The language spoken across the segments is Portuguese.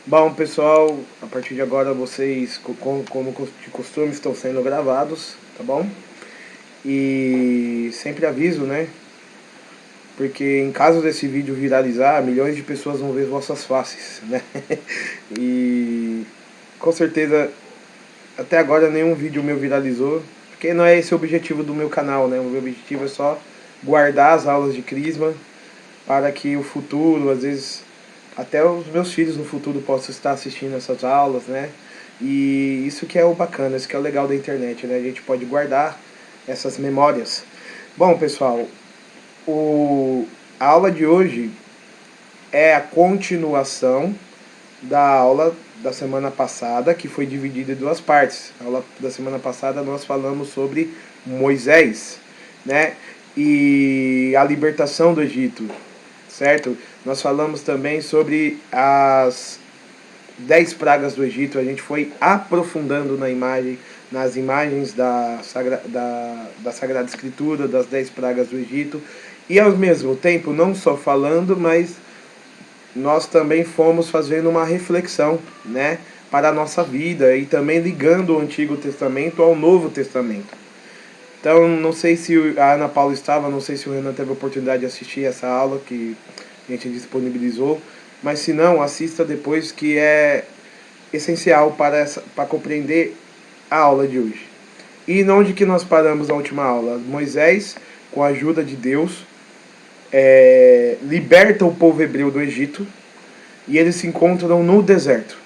Bom, pessoal, a partir de agora vocês, como de costume, estão sendo gravados, tá bom? E sempre aviso, né? Porque em caso desse vídeo viralizar, milhões de pessoas vão ver vossas faces, né? E com certeza, até agora nenhum vídeo meu viralizou, porque não é esse o objetivo do meu canal, né? O meu objetivo é só guardar as aulas de Crisma para que o futuro, às vezes, até os meus filhos no futuro possam estar assistindo essas aulas, né? E isso que é o bacana, isso que é o legal da internet, né? A gente pode guardar essas memórias. Bom, pessoal, a aula de hoje é a continuação da aula da semana passada, que foi dividida em duas partes. A aula da semana passada nós falamos sobre Moisés, né? E a libertação do Egito, certo? Nós falamos também sobre as 10 pragas do Egito. A gente foi aprofundando nas imagens da Sagrada Escritura, das 10 pragas do Egito. E ao mesmo tempo, não só falando, mas nós também fomos fazendo uma reflexão, né, para a nossa vida e também ligando o Antigo Testamento ao Novo Testamento. Então, não sei se a Ana Paula estava, não sei se o Renan teve a oportunidade de assistir essa aula que a gente disponibilizou, mas se não, assista depois, que é essencial para compreender a aula de hoje. E onde que nós paramos na última aula? Moisés, com a ajuda de Deus, liberta o povo hebreu do Egito e eles se encontram no deserto.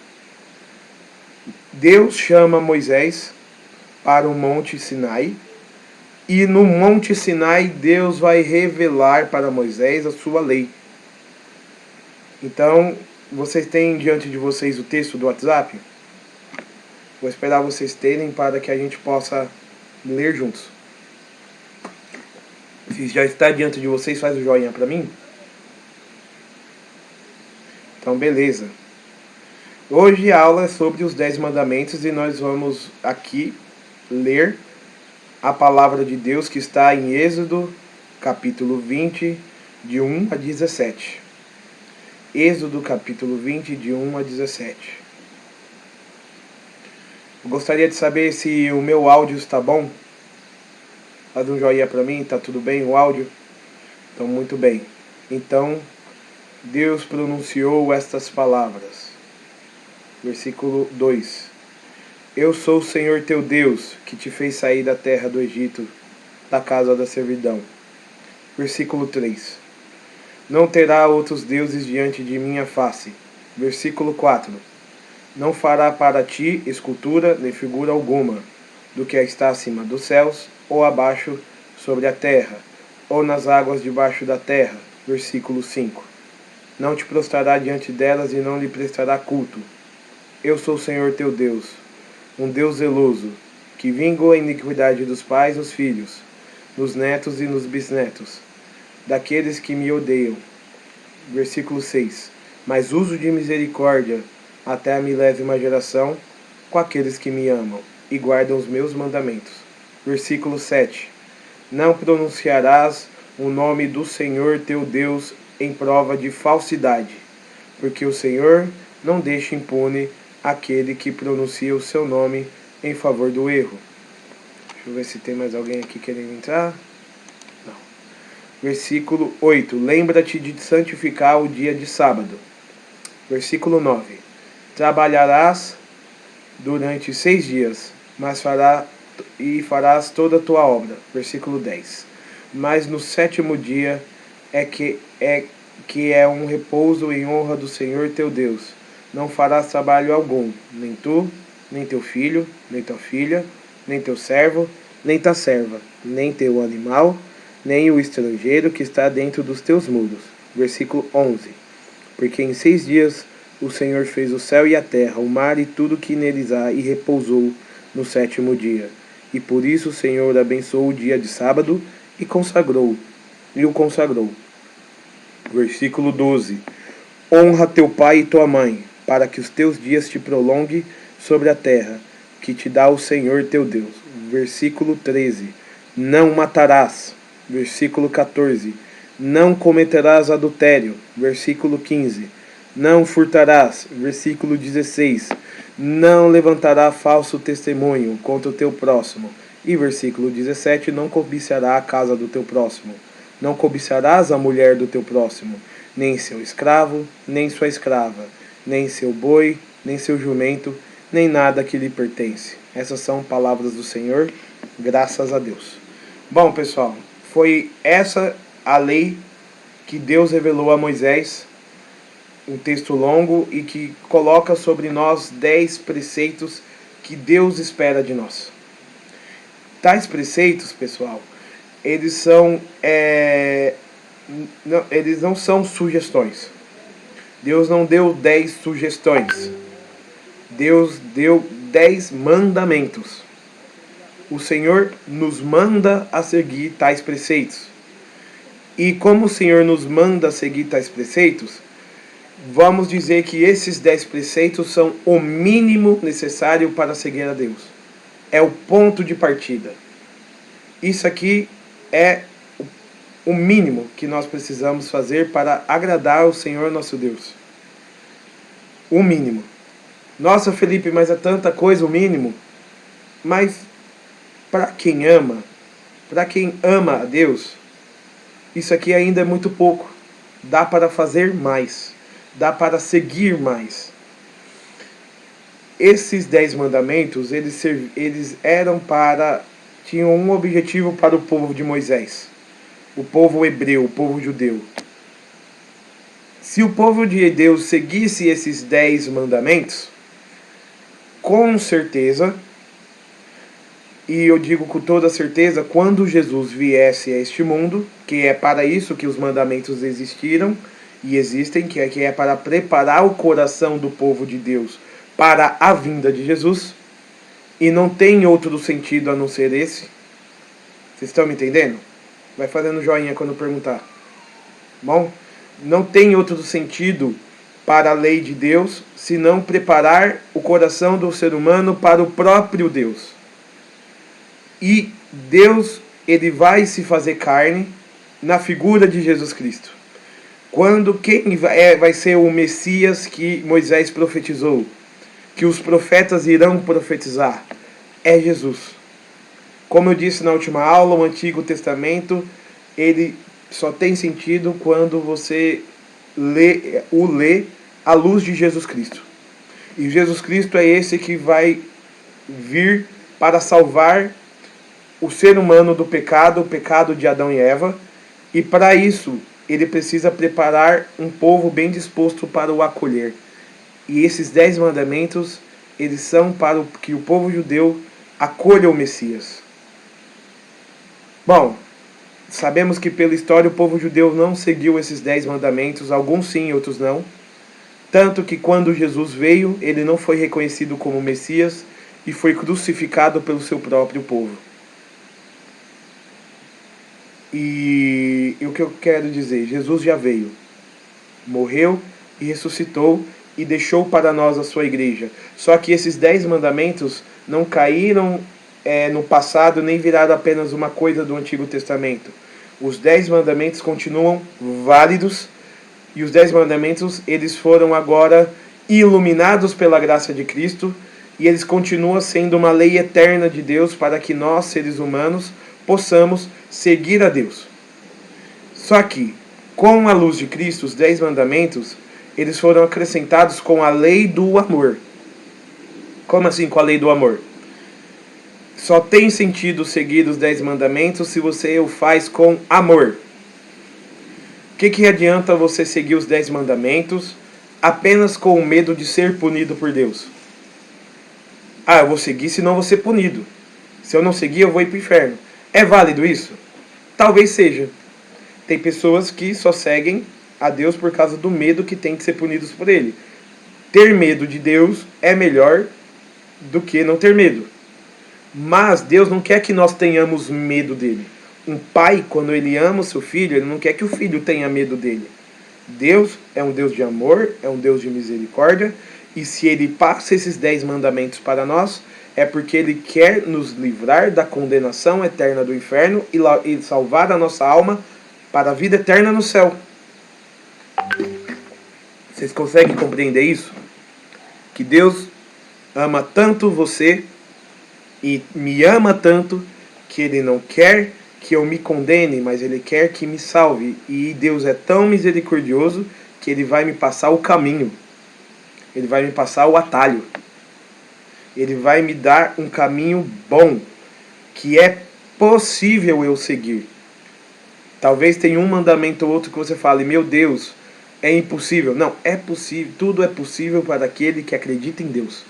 Deus chama Moisés para o Monte Sinai, e no Monte Sinai Deus vai revelar para Moisés a sua lei. Então, vocês têm diante de vocês o texto do WhatsApp? Vou esperar vocês terem para que a gente possa ler juntos. Se já está diante de vocês, faz o joinha para mim. Então, beleza. Hoje a aula é sobre os 10 mandamentos e nós vamos aqui ler a palavra de Deus que está em Êxodo, capítulo 20, de 1 a 17. Êxodo, capítulo 20, de 1 a 17. Eu gostaria de saber se o meu áudio está bom. Faz um joinha para mim, tá tudo bem o áudio? Então, muito bem. Então, Deus pronunciou estas palavras. Versículo 2. Eu sou o Senhor teu Deus, que te fez sair da terra do Egito, da casa da servidão. Versículo 3. Não terá outros deuses diante de minha face. Versículo 4. Não fará para ti escultura nem figura alguma, do que está acima dos céus, ou abaixo sobre a terra, ou nas águas debaixo da terra. Versículo 5. Não te prostrará diante delas e não lhe prestará culto. Eu sou o Senhor teu Deus, um Deus zeloso, que vingo a iniquidade dos pais nos filhos, nos netos e nos bisnetos, daqueles que me odeiam. Versículo 6. Mas uso de misericórdia até a 1000ª geração com aqueles que me amam e guardam os meus mandamentos. Versículo 7. Não pronunciarás o nome do Senhor teu Deus em prova de falsidade, porque o Senhor não deixa impune aquele que pronuncia o seu nome em favor do erro. Deixa eu ver se tem mais alguém aqui querendo entrar. Não. Versículo 8. Lembra-te de santificar o dia de sábado. Versículo 9. Trabalharás durante 6 dias, mas farás toda a tua obra. Versículo 10. Mas no 7º dia que é um repouso em honra do Senhor teu Deus. Não farás trabalho algum, nem tu, nem teu filho, nem tua filha, nem teu servo, nem tua serva, nem teu animal, nem o estrangeiro que está dentro dos teus muros. Versículo 11. Porque em 6 dias o Senhor fez o céu e a terra, o mar e tudo que neles há, e repousou no 7º dia. E por isso o Senhor abençoou o dia de sábado e o consagrou. Versículo 12. Honra teu pai e tua mãe, para que os teus dias te prolongue sobre a terra, que te dá o Senhor teu Deus. Versículo 13. Não matarás. Versículo 14. Não cometerás adultério. Versículo 15. Não furtarás, versículo 16. Não levantará falso testemunho contra o teu próximo. E versículo 17, não cobiçará a casa do teu próximo. Não cobiçarás a mulher do teu próximo, nem seu escravo, nem sua escrava, nem seu boi, nem seu jumento, nem nada que lhe pertence. Essas são palavras do Senhor, graças a Deus. Bom, pessoal, foi essa a lei que Deus revelou a Moisés, um texto longo e que coloca sobre nós 10 preceitos que Deus espera de nós. Tais preceitos, pessoal, eles não são sugestões. Deus não deu 10 sugestões. Deus deu 10 mandamentos. O Senhor nos manda a seguir tais preceitos. E como o Senhor nos manda a seguir tais preceitos, vamos dizer que esses 10 preceitos são o mínimo necessário para seguir a Deus. É o ponto de partida. Isso aqui é o mínimo que nós precisamos fazer para agradar o Senhor nosso Deus. O mínimo. Nossa, Felipe, mas é tanta coisa o mínimo. Mas para quem ama a Deus, isso aqui ainda é muito pouco. Dá para fazer mais. Dá para seguir mais. Esses 10 mandamentos, eles tinham um objetivo para o povo de Moisés. O povo hebreu, o povo judeu. Se o povo de Deus seguisse esses 10 mandamentos, com certeza, e eu digo com toda certeza, quando Jesus viesse a este mundo, que é para isso que os mandamentos existiram e existem, que é para preparar o coração do povo de Deus para a vinda de Jesus, e não tem outro sentido a não ser esse. Vocês estão me entendendo? Vai fazendo joinha quando perguntar. Bom, não tem outro sentido para a lei de Deus senão preparar o coração do ser humano para o próprio Deus. E Deus, ele vai se fazer carne na figura de Jesus Cristo. Quem vai ser o Messias que Moisés profetizou, que os profetas irão profetizar? É Jesus. Como eu disse na última aula, o Antigo Testamento, ele só tem sentido quando você lê à luz de Jesus Cristo. E Jesus Cristo é esse que vai vir para salvar o ser humano do pecado, o pecado de Adão e Eva. E para isso, ele precisa preparar um povo bem disposto para o acolher. E esses 10 mandamentos, eles são para que o povo judeu acolha o Messias. Bom, sabemos que pela história o povo judeu não seguiu esses 10 mandamentos, alguns sim, outros não. Tanto que quando Jesus veio, ele não foi reconhecido como Messias e foi crucificado pelo seu próprio povo. E o que eu quero dizer? Jesus já veio, morreu e ressuscitou e deixou para nós a sua igreja. Só que esses 10 mandamentos não caíram no passado, nem viraram apenas uma coisa do Antigo Testamento. Os 10 mandamentos continuam válidos e os 10 mandamentos, eles foram agora iluminados pela graça de Cristo e eles continuam sendo uma lei eterna de Deus para que nós, seres humanos, possamos seguir a Deus. Só que, com a luz de Cristo, os 10 mandamentos, eles foram acrescentados com a lei do amor. Como assim com a lei do amor? Só tem sentido seguir os 10 mandamentos se você o faz com amor. O que adianta você seguir os 10 mandamentos apenas com o medo de ser punido por Deus? Ah, eu vou seguir senão eu vou ser punido. Se eu não seguir, eu vou ir para o inferno. É válido isso? Talvez seja. Tem pessoas que só seguem a Deus por causa do medo que tem de ser punidos por Ele. Ter medo de Deus é melhor do que não ter medo. Mas Deus não quer que nós tenhamos medo dele. Um pai, quando ele ama o seu filho, ele não quer que o filho tenha medo dele. Deus é um Deus de amor, é um Deus de misericórdia, e se ele passa esses 10 mandamentos para nós, é porque ele quer nos livrar da condenação eterna do inferno e salvar a nossa alma para a vida eterna no céu. Vocês conseguem compreender isso? Que Deus ama tanto você e me ama tanto que Ele não quer que eu me condene, mas Ele quer que me salve. E Deus é tão misericordioso que Ele vai me passar o caminho. Ele vai me passar o atalho. Ele vai me dar um caminho bom, que é possível eu seguir. Talvez tenha um mandamento ou outro que você fale, meu Deus, é impossível. Não, é possível. Tudo é possível para aquele que acredita em Deus.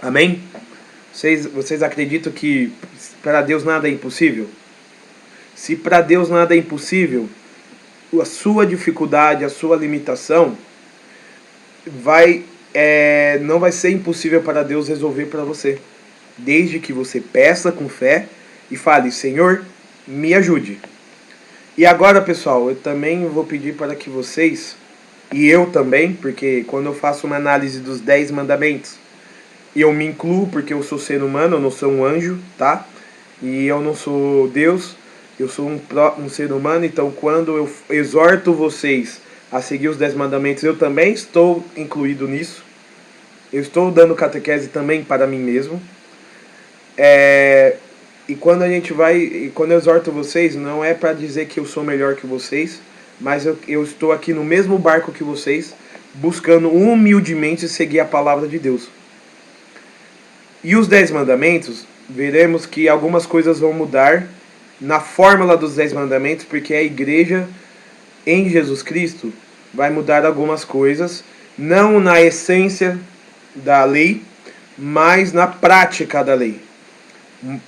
Amém? Vocês acreditam que para Deus nada é impossível? Se para Deus nada é impossível, a sua dificuldade, a sua limitação não vai ser impossível para Deus resolver para você. Desde que você peça com fé e fale, Senhor, me ajude. E agora, pessoal, eu também vou pedir para que vocês, e eu também, porque quando eu faço uma análise dos 10 mandamentos, eu me incluo porque eu sou ser humano, eu não sou um anjo, tá? E eu não sou Deus, eu sou um ser humano, então quando eu exorto vocês a seguir os 10 mandamentos, eu também estou incluído nisso. Eu estou dando catequese também para mim mesmo. E quando quando eu exorto vocês, não é para dizer que eu sou melhor que vocês, mas eu estou aqui no mesmo barco que vocês, buscando humildemente seguir a palavra de Deus. E os 10 mandamentos, veremos que algumas coisas vão mudar na fórmula dos 10 mandamentos, porque a igreja em Jesus Cristo vai mudar algumas coisas, não na essência da lei, mas na prática da lei.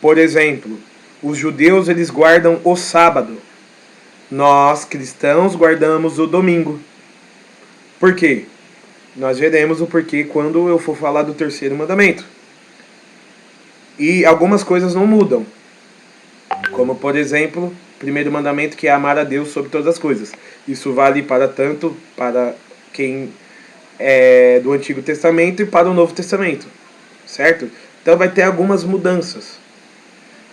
Por exemplo, os judeus eles guardam o sábado. Nós, cristãos, guardamos o domingo. Por quê? Nós veremos o porquê quando eu for falar do terceiro mandamento. E algumas coisas não mudam. Como, por exemplo, o primeiro mandamento que é amar a Deus sobre todas as coisas. Isso vale tanto para quem é do Antigo Testamento e para o Novo Testamento. Certo? Então vai ter algumas mudanças.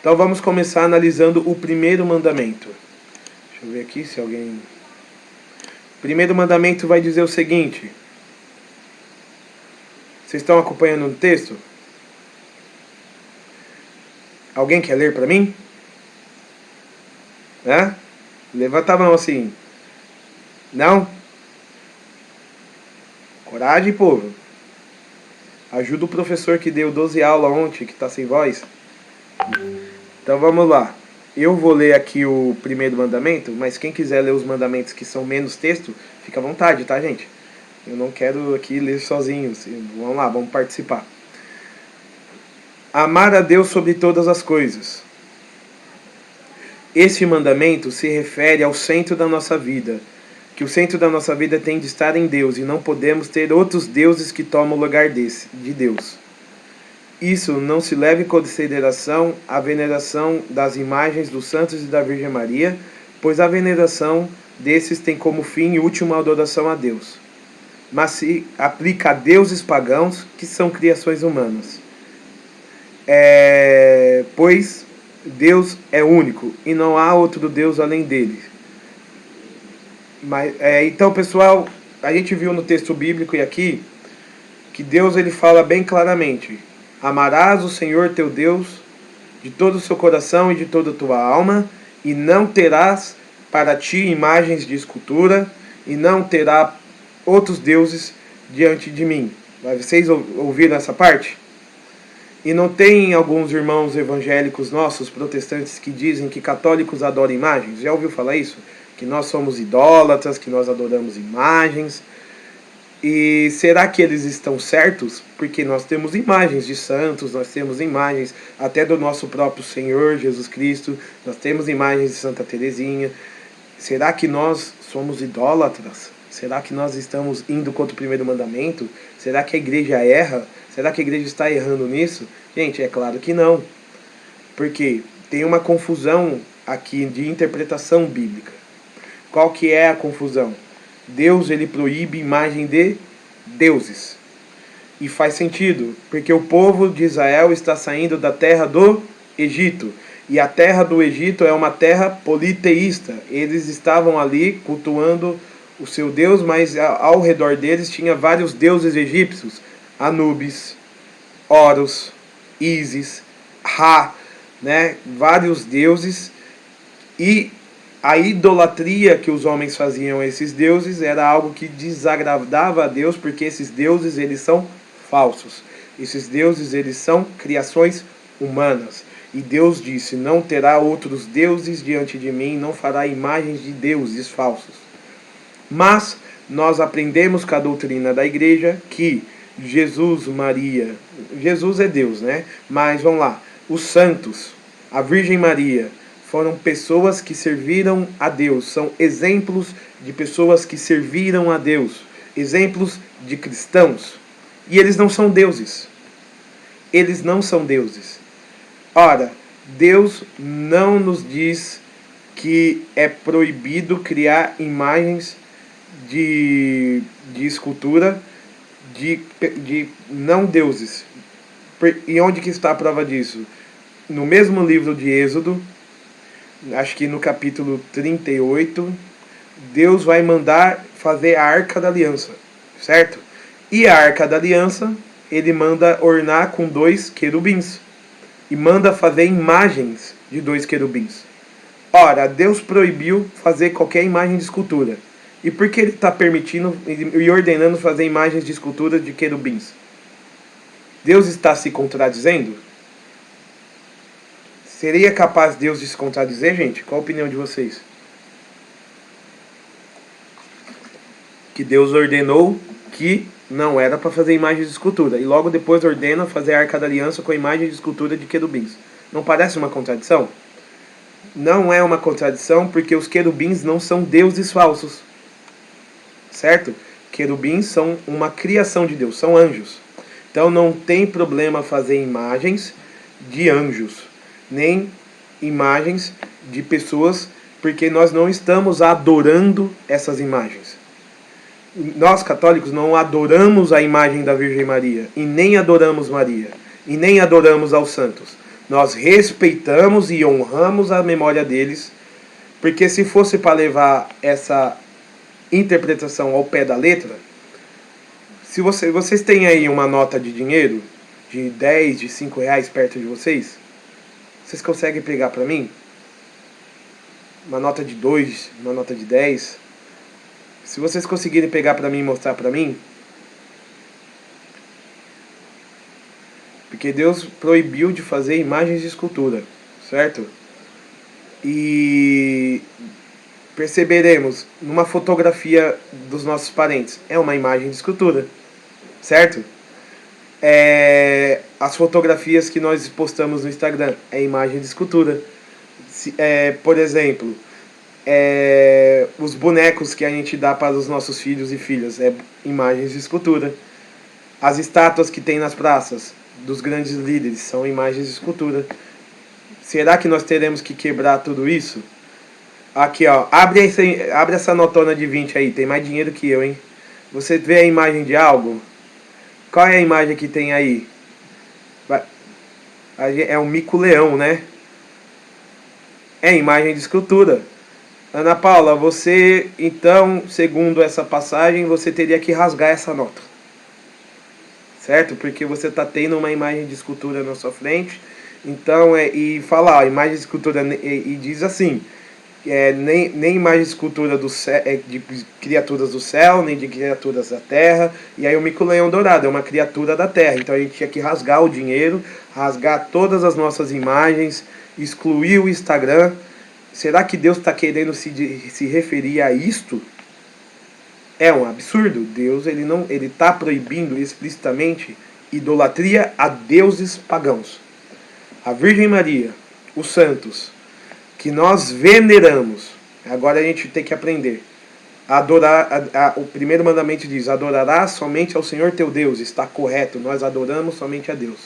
Então vamos começar analisando o primeiro mandamento. Deixa eu ver aqui se alguém... O primeiro mandamento vai dizer o seguinte. Vocês estão acompanhando o texto? Alguém quer ler para mim? Levanta a mão assim. Não? Coragem, povo. Ajuda o professor que deu 12 aulas ontem, que está sem voz. Então vamos lá. Eu vou ler aqui o primeiro mandamento, mas quem quiser ler os mandamentos que são menos texto, fica à vontade, tá, gente? Eu não quero aqui ler sozinho. Vamos lá, vamos participar. Amar a Deus sobre todas as coisas. Este mandamento se refere ao centro da nossa vida, que o centro da nossa vida tem de estar em Deus e não podemos ter outros deuses que tomam o lugar de Deus. Isso não se leva em consideração a veneração das imagens dos santos e da Virgem Maria, pois a veneração desses tem como fim e última adoração a Deus, mas se aplica a deuses pagãos que são criações humanas. Pois Deus é único e não há outro Deus além dele. Então, pessoal, a gente viu no texto bíblico e aqui que Deus ele fala bem claramente: amarás o Senhor teu Deus de todo o seu coração e de toda a tua alma, e não terás para ti imagens de escultura, e não terá outros deuses diante de mim. Vocês ouviram essa parte? E não tem alguns irmãos evangélicos nossos, protestantes, que dizem que católicos adoram imagens? Já ouviu falar isso? Que nós somos idólatras, que nós adoramos imagens. E será que eles estão certos? Porque nós temos imagens de santos, nós temos imagens até do nosso próprio Senhor Jesus Cristo, nós temos imagens de Santa Teresinha. Será que nós somos idólatras? Será que nós estamos indo contra o primeiro mandamento? Será que a igreja erra? Será que a igreja está errando nisso? Gente, é claro que não. Porque tem uma confusão aqui de interpretação bíblica. Qual que é a confusão? Deus ele proíbe imagem de deuses. E faz sentido, porque o povo de Israel está saindo da terra do Egito. E a terra do Egito é uma terra politeísta. Eles estavam ali cultuando o seu Deus, mas ao redor deles tinha vários deuses egípcios, Anubis, Horus, Ísis, Ra, né? Vários deuses, e a idolatria que os homens faziam a esses deuses era algo que desagradava a Deus, porque esses deuses eles são falsos. Esses deuses eles são criações humanas. E Deus disse: não terá outros deuses diante de mim, não fará imagens de deuses falsos. Mas nós aprendemos com a doutrina da igreja que Jesus, Maria, Jesus é Deus, né? Mas vamos lá, os santos, a Virgem Maria, foram pessoas que serviram a Deus, são exemplos de pessoas que serviram a Deus, exemplos de cristãos. E eles não são deuses. Eles não são deuses. Ora, Deus não nos diz que é proibido criar imagens de escultura de não deuses. E onde que está a prova disso? No mesmo livro de Êxodo, acho que no capítulo 38, Deus vai mandar fazer a Arca da Aliança, certo? E a Arca da Aliança, ele manda ornar com 2 querubins. E manda fazer imagens de 2 querubins. Ora, Deus proibiu fazer qualquer imagem de escultura. E por que ele está permitindo e ordenando fazer imagens de escultura de querubins? Deus está se contradizendo? Seria capaz Deus de se contradizer, gente? Qual a opinião de vocês? Que Deus ordenou que não era para fazer imagens de escultura. E logo depois ordena fazer a Arca da Aliança com imagem de escultura de querubins. Não parece uma contradição? Não é uma contradição, porque os querubins não são deuses falsos. Certo? Querubins são uma criação de Deus, são anjos. Então não tem problema fazer imagens de anjos, nem imagens de pessoas, porque nós não estamos adorando essas imagens. Nós católicos não adoramos a imagem da Virgem Maria, e nem adoramos Maria, e nem adoramos aos santos. Nós respeitamos e honramos a memória deles, porque se fosse para levar essa interpretação ao pé da letra, se vocês têm aí uma nota de dinheiro, de 10, de 5 reais perto de vocês conseguem pegar para mim? Uma nota de 2, uma nota de 10. Se vocês conseguirem pegar para mim e mostrar para mim, porque Deus proibiu de fazer imagens de escultura, certo? E perceberemos numa fotografia dos nossos parentes, é uma imagem de escultura, certo? As fotografias que nós postamos no Instagram é imagem de escultura. Por exemplo, os bonecos que a gente dá para os nossos filhos e filhas é imagens de escultura. As estátuas que tem nas praças dos grandes líderes são imagens de escultura. Será que nós teremos que quebrar tudo isso? Aqui, ó, abre essa notona de 20 aí, tem mais dinheiro que eu, hein? Você vê a imagem de algo? Qual é a imagem que tem aí? É um mico-leão, né? É imagem de escultura. Ana Paula, você, então, segundo essa passagem, você teria que rasgar essa nota. Certo? Porque você está tendo uma imagem de escultura na sua frente. Então, e falar, imagem de escultura, e diz assim, nem imagem de escultura do céu, de criaturas do céu, nem de criaturas da terra. E aí o mico-leão dourado é uma criatura da terra. Então a gente tinha que rasgar o dinheiro, rasgar todas as nossas imagens, excluir o Instagram. Será que Deus está querendo se referir a isto? É um absurdo. Deus ele está proibindo explicitamente idolatria a deuses pagãos. A Virgem Maria, os santos, que nós veneramos. Agora a gente tem que aprender. Adorar, o primeiro mandamento diz: adorarás somente ao Senhor teu Deus. Está correto, nós adoramos somente a Deus.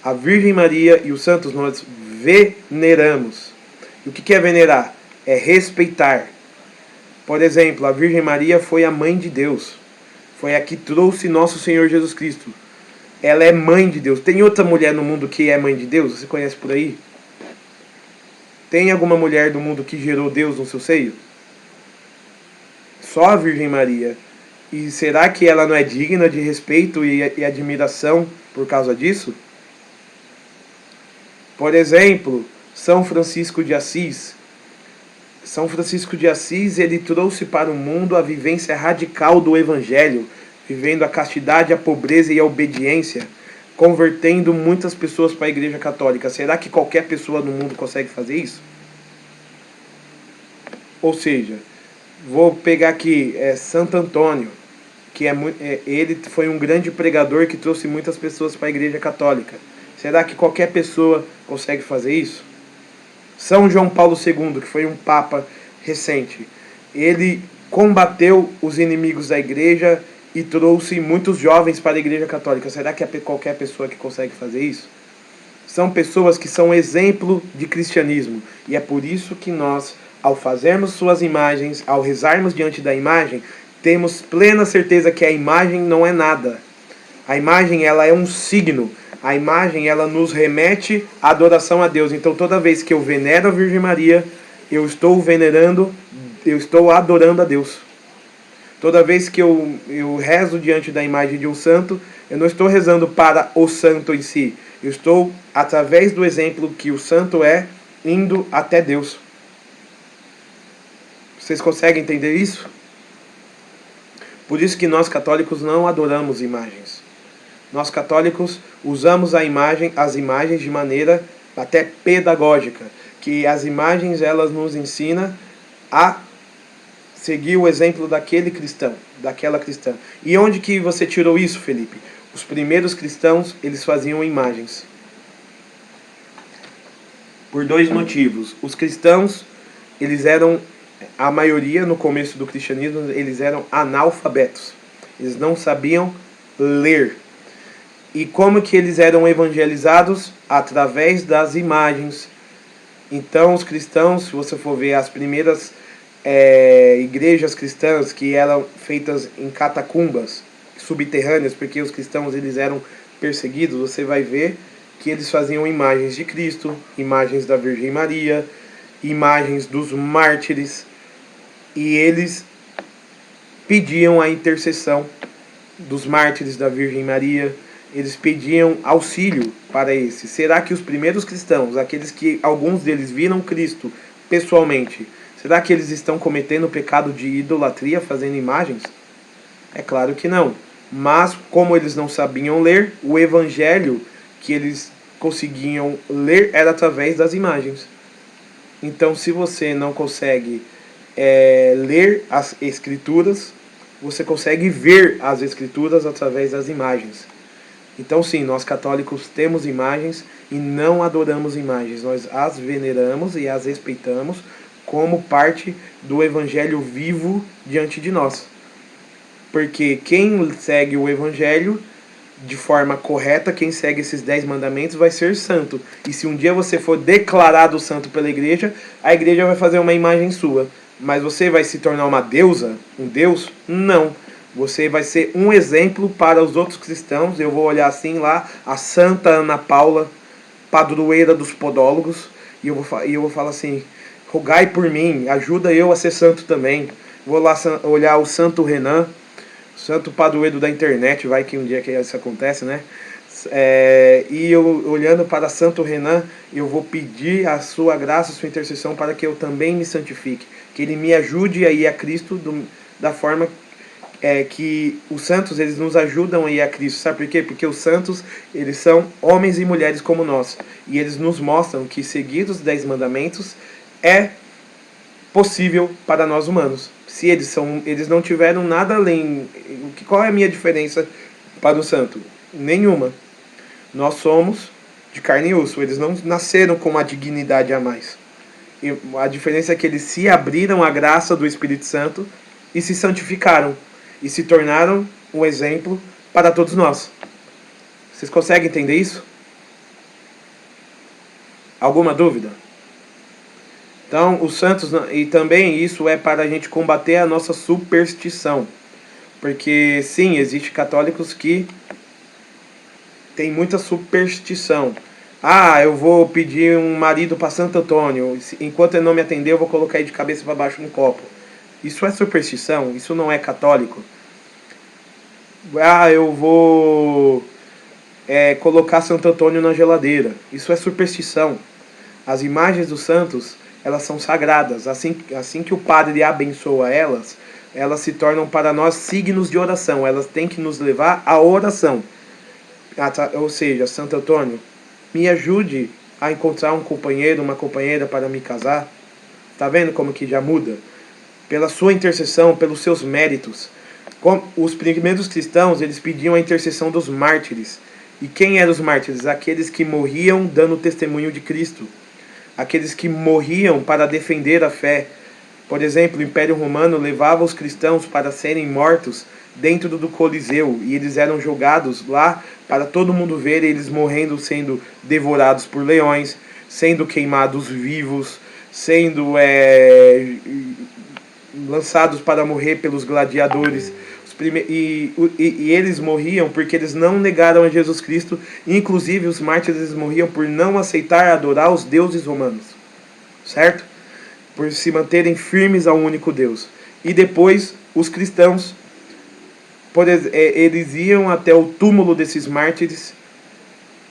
A Virgem Maria e os santos nós veneramos. E o que é venerar? É respeitar. Por exemplo, a Virgem Maria foi a mãe de Deus. Foi a que trouxe nosso Senhor Jesus Cristo. Ela é mãe de Deus. Tem outra mulher no mundo que é mãe de Deus? Você conhece por aí? Tem alguma mulher do mundo que gerou Deus no seu seio? só a Virgem Maria. E será que ela não é digna de respeito e admiração por causa disso? Por exemplo, São Francisco de Assis. São Francisco de Assis, ele trouxe para o mundo a vivência radical do Evangelho, vivendo a castidade, a pobreza e a obediência, convertendo muitas pessoas para a Igreja Católica. Será que qualquer pessoa no mundo consegue fazer isso? Ou seja, vou pegar aqui Santo Antônio, que ele foi um grande pregador que trouxe muitas pessoas para a Igreja Católica. Será que qualquer pessoa consegue fazer isso? São João Paulo II, que foi um papa recente, ele combateu os inimigos da igreja e trouxe muitos jovens para a Igreja Católica. Será que é qualquer pessoa que consegue fazer isso? São pessoas que são exemplo de cristianismo. E é por isso que nós, ao fazermos suas imagens, ao rezarmos diante da imagem, temos plena certeza que a imagem não é nada. A imagem, ela é um signo. A imagem, ela nos remete à adoração a Deus. Então, toda vez que eu venero a Virgem Maria, eu estou venerando, eu estou adorando a Deus. Toda vez que eu rezo diante da imagem de um santo, eu não estou rezando para o santo em si. Eu estou, através do exemplo que o santo é, indo até Deus. Vocês conseguem entender isso? Por isso que nós católicos não adoramos imagens. Nós católicos usamos as imagens de maneira até pedagógica, que as imagens elas nos ensinam a seguir o exemplo daquele cristão, daquela cristã. E onde que você tirou isso, Felipe? Os primeiros cristãos, eles faziam imagens. Por dois motivos. Os cristãos, eles eram, a maioria no começo do cristianismo, eles eram analfabetos. Eles não sabiam ler. E como que eles eram evangelizados? Através das imagens. Então os cristãos, se você for ver as primeiras igrejas cristãs que eram feitas em catacumbas subterrâneas, porque os cristãos eles eram perseguidos, você vai ver que eles faziam imagens de Cristo, imagens da Virgem Maria, imagens dos mártires, e eles pediam a intercessão dos mártires da Virgem Maria. Eles pediam auxílio para esses. Será que os primeiros cristãos, aqueles que alguns deles viram Cristo pessoalmente, será que eles estão cometendo o pecado de idolatria fazendo imagens? É claro que não. Mas como eles não sabiam ler, o evangelho que eles conseguiam ler era através das imagens. Então, se você não consegue ler as escrituras, você consegue ver as escrituras através das imagens. Então sim, nós católicos temos imagens e não adoramos imagens. Nós as veneramos e as respeitamos como parte do evangelho vivo diante de nós. Porque quem segue o evangelho de forma correta, quem segue esses 10 mandamentos vai ser santo. E se um dia você for declarado santo pela igreja, a igreja vai fazer uma imagem sua. Mas você vai se tornar uma deusa? Um deus? Não. Você vai ser um exemplo para os outros cristãos. Eu vou olhar assim lá, a Santa Ana Paula, padroeira dos podólogos, e eu vou falar assim: rogai por mim, ajuda eu a ser santo também. Vou lá olhar o Santo Renan, santo padroeiro da internet, vai que um dia que isso acontece, né? E eu olhando para Santo Renan, eu vou pedir a sua graça, a sua intercessão para que eu também me santifique, que ele me ajude a ir a Cristo da forma que os santos eles nos ajudam a ir a Cristo. Sabe por quê? Porque os santos eles são homens e mulheres como nós, e eles nos mostram que seguir os 10 mandamentos é possível para nós humanos. Se eles não tiveram nada além, qual é a minha diferença para o santo? Nenhuma. Nós somos de carne e osso, eles não nasceram com uma dignidade a mais. E a diferença é que eles se abriram à graça do Espírito Santo e se santificaram e se tornaram um exemplo para todos nós. Vocês conseguem entender isso? Alguma dúvida? Então, os santos, e também isso é para a gente combater a nossa superstição. Porque, sim, existem católicos que têm muita superstição. Ah, eu vou pedir um marido para Santo Antônio. Enquanto ele não me atender, eu vou colocar ele de cabeça para baixo no copo. Isso é superstição? Isso não é católico? Eu vou colocar Santo Antônio na geladeira. Isso é superstição. As imagens dos santos, elas são sagradas. Assim que o padre abençoa elas, elas se tornam para nós signos de oração. Elas têm que nos levar à oração. Ou seja, Santo Antônio, me ajude a encontrar um companheiro, uma companheira para me casar. Tá vendo como que já muda? Pela sua intercessão, pelos seus méritos. Os primeiros cristãos, eles pediam a intercessão dos mártires. E quem eram os mártires? Aqueles que morriam dando testemunho de Cristo. Aqueles que morriam para defender a fé. Por exemplo, o Império Romano levava os cristãos para serem mortos dentro do Coliseu. E eles eram jogados lá para todo mundo ver eles morrendo, sendo devorados por leões, sendo queimados vivos, sendo lançados para morrer pelos gladiadores. E eles morriam porque eles não negaram a Jesus Cristo. Inclusive os mártires morriam por não aceitar adorar os deuses romanos, certo? Por se manterem firmes ao único Deus. E depois os cristãos, eles iam até o túmulo desses mártires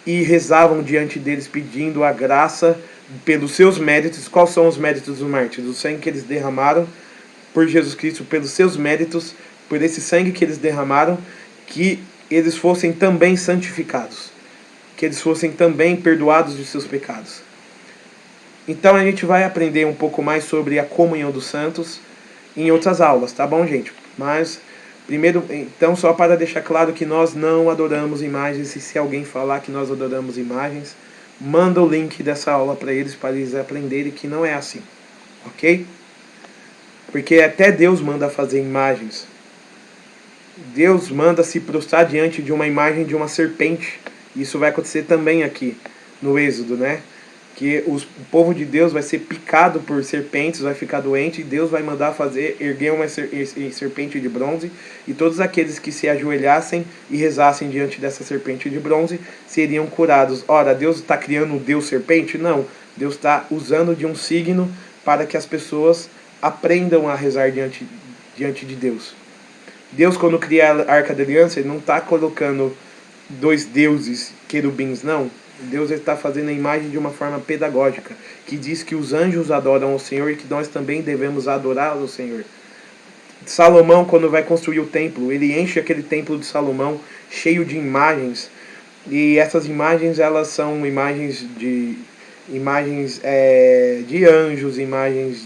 e rezavam diante deles pedindo a graça pelos seus méritos. Quais são os méritos dos mártires? O sangue que eles derramaram por Jesus Cristo, pelos seus méritos, por esse sangue que eles derramaram, que eles fossem também santificados, que eles fossem também perdoados de seus pecados. Então a gente vai aprender um pouco mais sobre a comunhão dos santos em outras aulas, tá bom, gente? Mas primeiro, então, só para deixar claro que nós não adoramos imagens, e se alguém falar que nós adoramos imagens, manda o link dessa aula para eles aprenderem que não é assim, ok? Porque até Deus manda fazer imagens. Deus manda se prostrar diante de uma imagem de uma serpente. Isso vai acontecer também aqui no Êxodo, né? Que o povo de Deus vai ser picado por serpentes, vai ficar doente, e Deus vai mandar erguer uma serpente de bronze, e todos aqueles que se ajoelhassem e rezassem diante dessa serpente de bronze seriam curados. Ora, Deus está criando o Deus serpente? Não. Deus está usando de um signo para que as pessoas aprendam a rezar diante de Deus. Deus, quando cria a Arca da Aliança, ele não está colocando dois deuses querubins, não. Deus está fazendo a imagem de uma forma pedagógica, que diz que os anjos adoram ao Senhor e que nós também devemos adorar ao Senhor. Salomão, quando vai construir o templo, ele enche aquele templo de Salomão cheio de imagens, e essas imagens, elas são imagens de anjos, imagens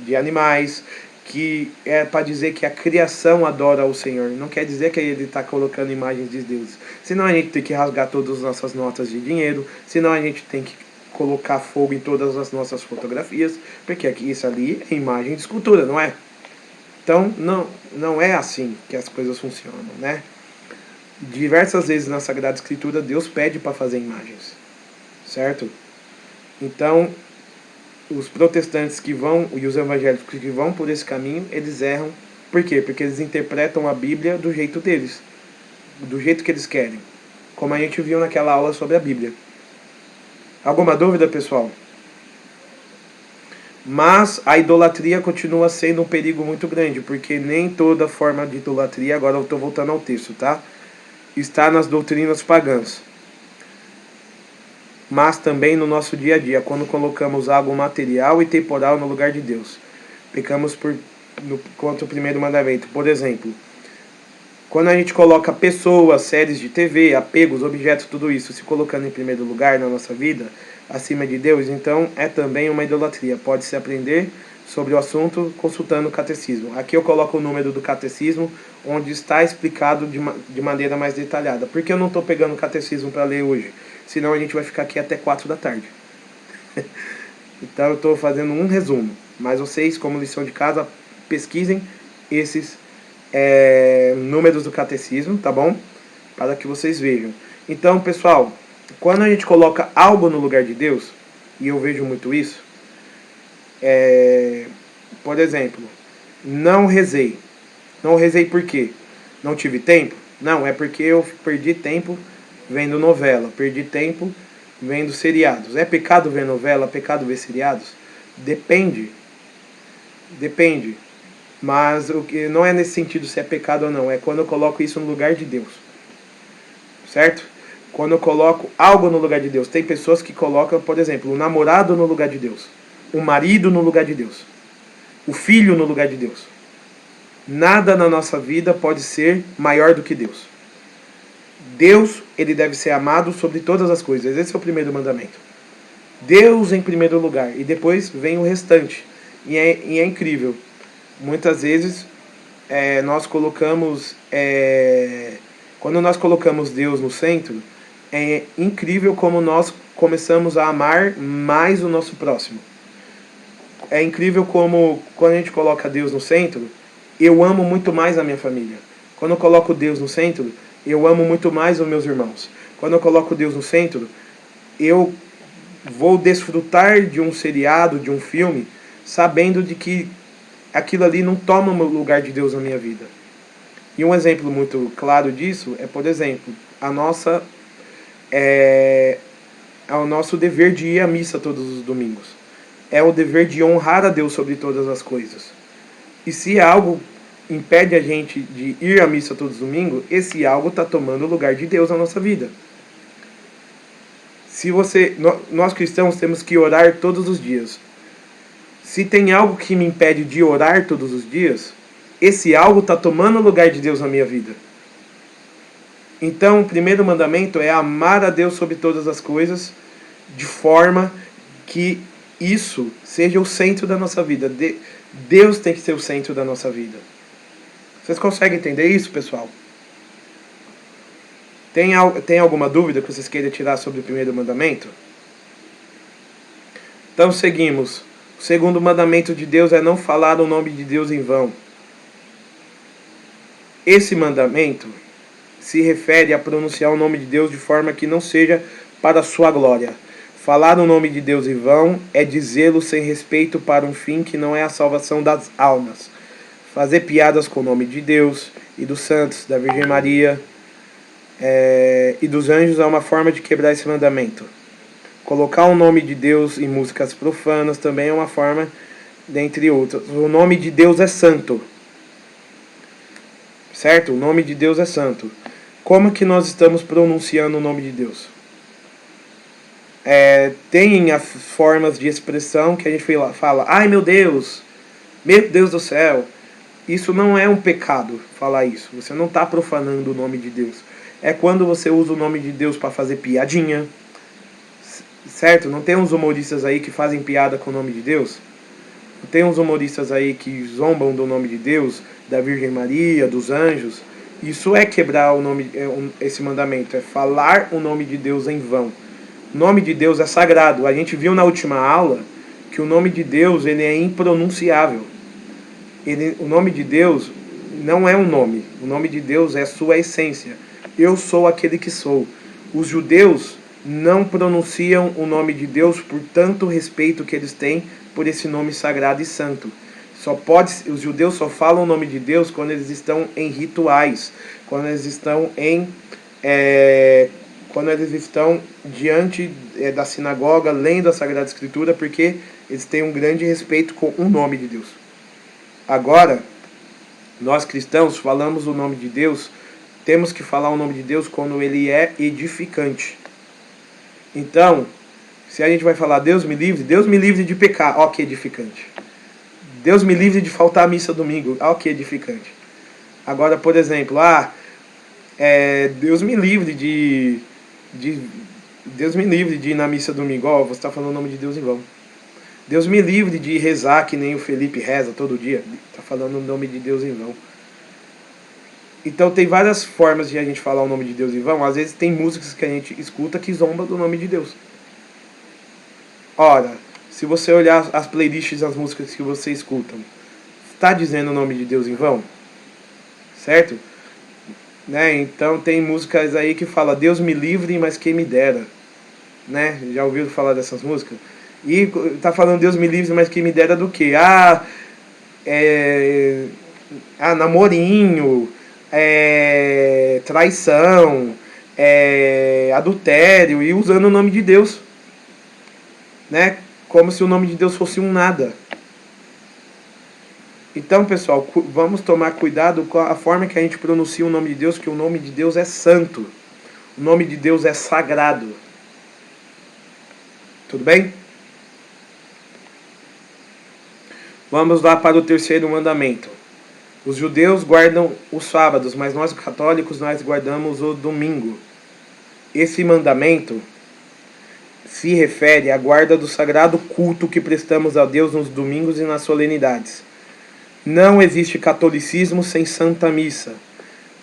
de animais, que é para dizer que a criação adora ao Senhor. Não quer dizer que ele está colocando imagens de deuses. Senão a gente tem que rasgar todas as nossas notas de dinheiro, senão a gente tem que colocar fogo em todas as nossas fotografias, porque aqui, isso ali é imagem de escultura, não é? Então não é assim que as coisas funcionam, né? Diversas vezes na Sagrada Escritura Deus pede para fazer imagens, certo? Então os protestantes que vão, e os evangélicos que vão por esse caminho, eles erram. Por quê? Porque eles interpretam a Bíblia do jeito deles, do jeito que eles querem, como a gente viu naquela aula sobre a Bíblia. Alguma dúvida, pessoal? Mas a idolatria continua sendo um perigo muito grande, porque nem toda forma de idolatria, agora eu estou voltando ao texto, tá? Está nas doutrinas pagãs. Mas também no nosso dia a dia, quando colocamos algo material e temporal no lugar de Deus. Pecamos quanto ao primeiro mandamento. Por exemplo, quando a gente coloca pessoas, séries de TV, apegos, objetos, tudo isso, se colocando em primeiro lugar na nossa vida, acima de Deus, então é também uma idolatria. Pode-se aprender sobre o assunto consultando o catecismo. Aqui eu coloco o número do catecismo, onde está explicado de maneira mais detalhada. Por que eu não estou pegando o catecismo para ler hoje? Senão a gente vai ficar aqui até 4 da tarde. Então eu estou fazendo um resumo. Mas vocês, como lição de casa, pesquisem esses números do catecismo, tá bom? Para que vocês vejam. Então, pessoal, quando a gente coloca algo no lugar de Deus, e eu vejo muito isso, por exemplo, não rezei. Não rezei por quê? Não tive tempo? Não, é porque eu perdi tempo vendo novela, perdi tempo vendo seriados. É pecado ver novela, pecado ver seriados? Depende. Mas o que não é nesse sentido se é pecado ou não, é quando eu coloco isso no lugar de Deus. Certo? Quando eu coloco algo no lugar de Deus. Tem pessoas que colocam, por exemplo, o namorado no lugar de Deus, o marido no lugar de Deus, o filho no lugar de Deus. Nada na nossa vida pode ser maior do que Deus. Deus, ele deve ser amado sobre todas as coisas. Esse é o primeiro mandamento. Deus em primeiro lugar. E depois vem o restante. E é incrível. Muitas vezes nós colocamos... quando nós colocamos Deus no centro, é incrível como nós começamos a amar mais o nosso próximo. É incrível como, quando a gente coloca Deus no centro, eu amo muito mais a minha família. Quando eu coloco Deus no centro, eu amo muito mais os meus irmãos. Quando eu coloco Deus no centro, eu vou desfrutar de um seriado, de um filme, sabendo de que aquilo ali não toma o lugar de Deus na minha vida. E um exemplo muito claro disso é, por exemplo, o nosso dever de ir à missa todos os domingos. É o dever de honrar a Deus sobre todas as coisas. E se algo impede a gente de ir à missa todos os domingos, esse algo está tomando o lugar de Deus na nossa vida. Nós cristãos temos que orar todos os dias. Se tem algo que me impede de orar todos os dias, esse algo está tomando o lugar de Deus na minha vida. Então, o primeiro mandamento é amar a Deus sobre todas as coisas, de forma que isso seja o centro da nossa vida. Deus tem que ser o centro da nossa vida. Vocês conseguem entender isso, pessoal? Tem alguma dúvida que vocês queiram tirar sobre o primeiro mandamento? Então seguimos. O segundo mandamento de Deus é não falar o nome de Deus em vão. Esse mandamento se refere a pronunciar o nome de Deus de forma que não seja para a sua glória. Falar o nome de Deus em vão é dizê-lo sem respeito para um fim que não é a salvação das almas. Fazer piadas com o nome de Deus e dos santos, da Virgem Maria e dos anjos é uma forma de quebrar esse mandamento. Colocar o nome de Deus em músicas profanas também é uma forma, dentre outras. O nome de Deus é santo. Certo? O nome de Deus é santo. Como que nós estamos pronunciando o nome de Deus? Tem as formas de expressão que a gente fala, ai meu Deus do céu. Isso não é um pecado falar isso. Você não está profanando o nome de Deus. É quando você usa o nome de Deus para fazer piadinha. Certo? Não tem uns humoristas aí que fazem piada com o nome de Deus? Não tem uns humoristas aí que zombam do nome de Deus, da Virgem Maria, dos anjos? Isso é quebrar esse mandamento. É falar o nome de Deus em vão. O nome de Deus é sagrado. A gente viu na última aula que o nome de Deus ele é impronunciável. O nome de Deus não é um nome. O nome de Deus é sua essência. Eu sou aquele que sou. Os judeus não pronunciam o nome de Deus por tanto respeito que eles têm por esse nome sagrado e santo. Os judeus só falam o nome de Deus quando eles estão em rituais, quando eles estão diante da sinagoga, lendo a Sagrada Escritura, porque eles têm um grande respeito com o nome de Deus. Agora, nós cristãos falamos o nome de Deus, temos que falar o nome de Deus quando ele é edificante. Então, se a gente vai falar Deus me livre de pecar, ó que edificante. Deus me livre de faltar à missa domingo, ó que edificante. Agora, por exemplo, Deus me livre de ir na missa domingo, ó, você está falando o nome de Deus em vão. Deus me livre de rezar que nem o Felipe reza todo dia, está falando o nome de Deus em vão. Então tem várias formas de a gente falar o nome de Deus em vão. Às vezes tem músicas que a gente escuta que zomba do nome de Deus. Ora, se você olhar as playlists das músicas que você escuta, está dizendo o nome de Deus em vão? Certo? Né? Então tem músicas aí que fala Deus me livre, mas quem me dera. Né? Já ouviu falar dessas músicas? E tá falando Deus me livre, mas quem me dera do quê? Namorinho, traição, adultério, e usando o nome de Deus, né? Como se o nome de Deus fosse um nada. Então, pessoal, vamos tomar cuidado com a forma que a gente pronuncia o nome de Deus, que o nome de Deus é santo. O nome de Deus é sagrado. Tudo bem? Vamos lá para o terceiro mandamento. Os judeus guardam os sábados, mas nós católicos nós guardamos o domingo. Esse mandamento se refere à guarda do sagrado culto que prestamos a Deus nos domingos e nas solenidades. Não existe catolicismo sem Santa Missa.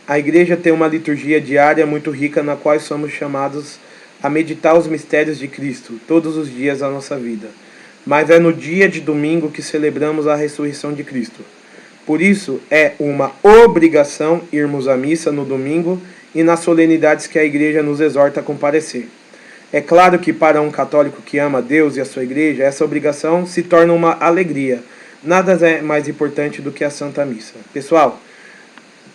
A igreja tem uma liturgia diária muito rica na qual somos chamados a meditar os mistérios de Cristo todos os dias da nossa vida. Mas é no dia de domingo que celebramos a ressurreição de Cristo. Por isso, é uma obrigação irmos à missa no domingo e nas solenidades que a igreja nos exorta a comparecer. É claro que para um católico que ama Deus e a sua igreja, essa obrigação se torna uma alegria. Nada é mais importante do que a Santa Missa. Pessoal,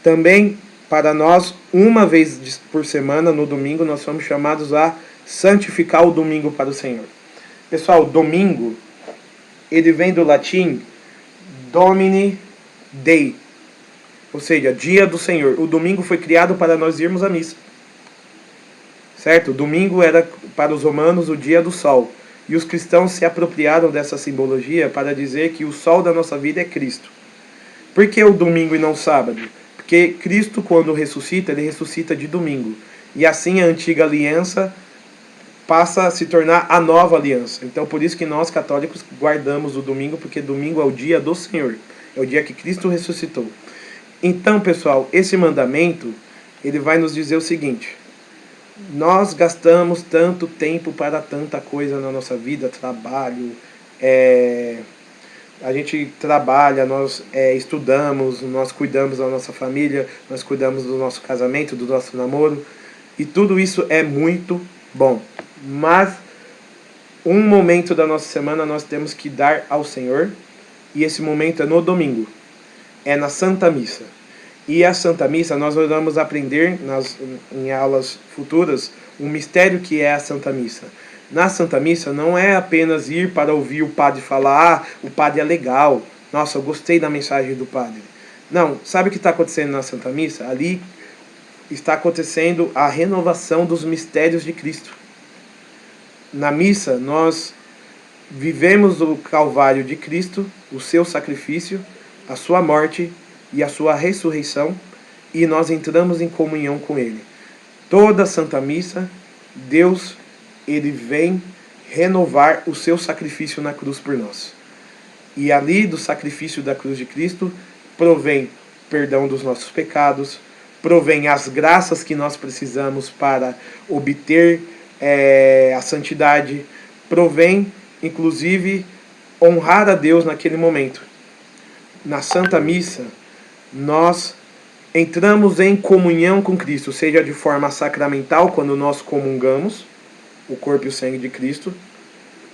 também para nós, uma vez por semana, no domingo, nós somos chamados a santificar o domingo para o Senhor. Pessoal, domingo, ele vem do latim Domini Dei, ou seja, dia do Senhor. O domingo foi criado para nós irmos à missa. Certo? O domingo era para os romanos o dia do sol. E os cristãos se apropriaram dessa simbologia para dizer que o sol da nossa vida é Cristo. Por que o domingo e não o sábado? Porque Cristo, quando ressuscita, ele ressuscita de domingo. E assim a antiga aliança passa a se tornar a nova aliança. Então, por isso que nós católicos guardamos o domingo, porque domingo é o dia do Senhor. É o dia que Cristo ressuscitou. Então, pessoal, esse mandamento, ele vai nos dizer o seguinte: nós gastamos tanto tempo para tanta coisa na nossa vida, trabalho, a gente trabalha, nós estudamos, nós cuidamos da nossa família, nós cuidamos do nosso casamento, do nosso namoro, e tudo isso é muito bom. Mas um momento da nossa semana nós temos que dar ao Senhor, e esse momento é no domingo, é na Santa Missa. E a Santa Missa nós vamos aprender em aulas futuras um mistério que é a Santa Missa. Na Santa Missa não é apenas ir para ouvir o padre falar, o padre é legal, nossa, eu gostei da mensagem do padre. Não, sabe o que está acontecendo na Santa Missa? Ali está acontecendo a renovação dos mistérios de Cristo. Na missa nós vivemos o Calvário de Cristo, o seu sacrifício, a sua morte e a sua ressurreição, e nós entramos em comunhão com Ele. Toda Santa Missa, Deus, Ele vem renovar o seu sacrifício na cruz por nós. E ali do sacrifício da cruz de Cristo provém perdão dos nossos pecados, provém as graças que nós precisamos para obter a santidade, provém inclusive honrar a Deus naquele momento. Na Santa Missa nós entramos em comunhão com Cristo, seja de forma sacramental, quando nós comungamos o corpo e o sangue de Cristo,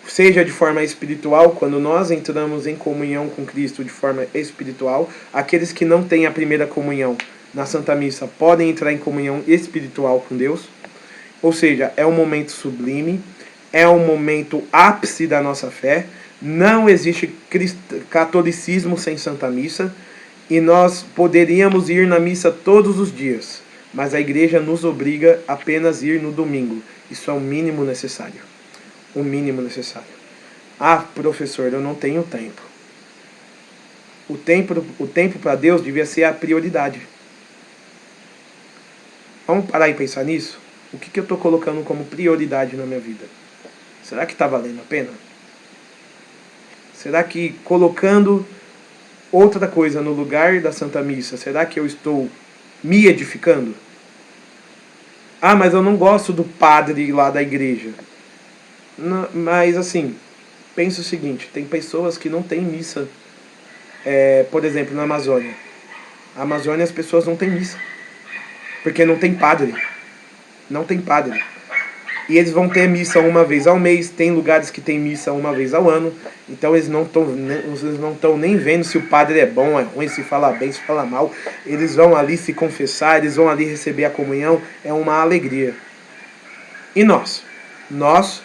seja de forma espiritual, quando nós entramos em comunhão com Cristo de forma espiritual. Aqueles que não têm a primeira comunhão na Santa Missa podem entrar em comunhão espiritual com Deus. Ou seja, é um momento sublime, é um momento ápice da nossa fé. Não existe catolicismo sem Santa Missa, e nós poderíamos ir na missa todos os dias, mas a igreja nos obriga a apenas ir no domingo. Isso é o mínimo necessário. O mínimo necessário. Ah, professor, eu não tenho tempo. O tempo para Deus devia ser a prioridade. Vamos parar e pensar nisso? O que eu estou colocando como prioridade na minha vida? Será que está valendo a pena? Será que colocando outra coisa no lugar da Santa Missa, será que eu estou me edificando? Ah, mas eu não gosto do padre lá da igreja. Não, mas assim, pensa o seguinte, tem pessoas que não têm missa. Por exemplo, na Amazônia. Na Amazônia as pessoas não têm missa. Porque não tem padre. Não tem padre. E eles vão ter missa uma vez ao mês. Tem lugares que tem missa uma vez ao ano. Então eles não estão nem vendo se o padre é bom, é ruim, se fala bem, se fala mal. Eles vão ali se confessar, eles vão ali receber a comunhão. É uma alegria. E nós? Nós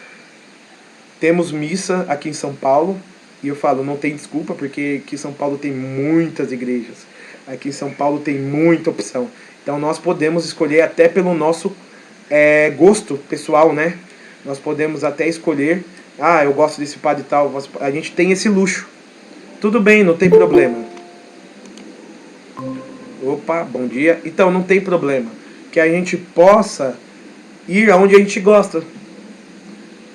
temos missa aqui em São Paulo E eu falo, não tem desculpa, porque aqui em São Paulo tem muitas igrejas. Aqui em São Paulo tem muita opção. Então nós podemos escolher até pelo nosso gosto pessoal, né? Nós podemos até escolher, eu gosto desse padre e tal. A gente tem esse luxo. Tudo bem, não tem problema. Opa, bom dia. Então não tem problema. Que a gente possa ir aonde a gente gosta.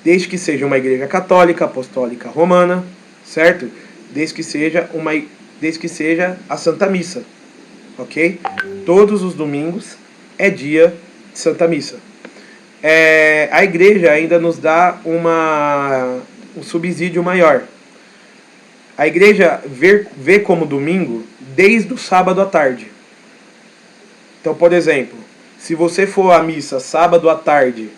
Desde que seja uma igreja católica, apostólica, romana, certo? Desde que seja a Santa Missa, ok? Todos os domingos é dia de Santa Missa. A igreja ainda nos dá um subsídio maior. A igreja vê como domingo desde o sábado à tarde. Então, por exemplo, se você for à missa sábado à tarde,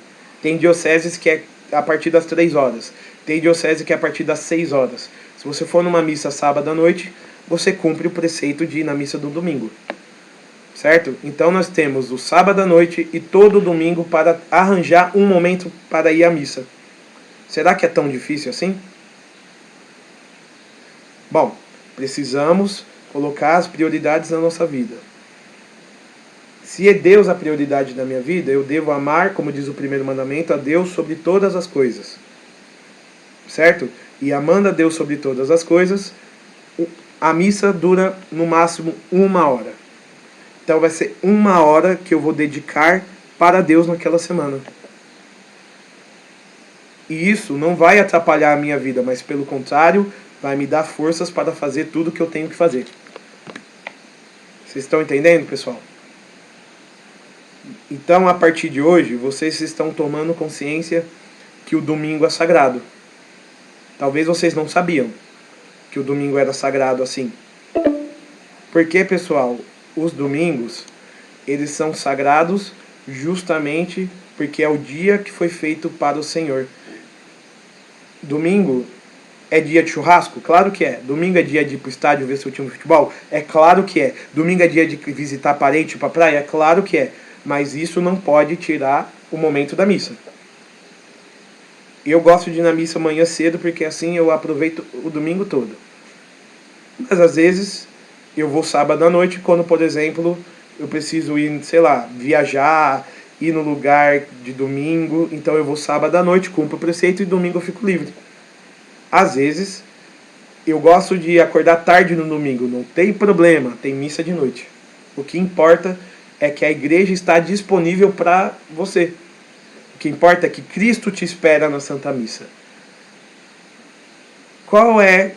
tem dioceses que é a partir das 3 horas. Tem diocese que é a partir das 6 horas. Se você for numa missa sábado à noite, você cumpre o preceito de ir na missa do domingo. Certo? Então nós temos o sábado à noite e todo domingo para arranjar um momento para ir à missa. Será que é tão difícil assim? Bom, precisamos colocar as prioridades na nossa vida. Se é Deus a prioridade da minha vida, eu devo amar, como diz o primeiro mandamento, a Deus sobre todas as coisas. Certo? E amando a Deus sobre todas as coisas, a missa dura no máximo 1 hora. Então vai ser 1 hora que eu vou dedicar para Deus naquela semana. E isso não vai atrapalhar a minha vida, mas pelo contrário, vai me dar forças para fazer tudo o que eu tenho que fazer. Vocês estão entendendo, pessoal? Então, a partir de hoje, vocês estão tomando consciência que o domingo é sagrado. Talvez vocês não sabiam que o domingo era sagrado assim. Porque, pessoal, os domingos, eles são sagrados justamente porque é o dia que foi feito para o Senhor. Domingo é dia de churrasco? Claro que é. Domingo é dia de ir pro estádio ver seu time de futebol? É claro que é. Domingo é dia de visitar parente pra praia? É claro que é. Mas isso não pode tirar o momento da missa. Eu gosto de ir na missa amanhã cedo porque assim eu aproveito o domingo todo. Mas às vezes eu vou sábado à noite quando, por exemplo, eu preciso ir, sei lá, viajar, ir no lugar de domingo. Então eu vou sábado à noite, cumpro o preceito e domingo eu fico livre. Às vezes eu gosto de acordar tarde no domingo, não tem problema, tem missa de noite. O que importa é que a igreja está disponível para você. O que importa é que Cristo te espera na Santa Missa. Qual é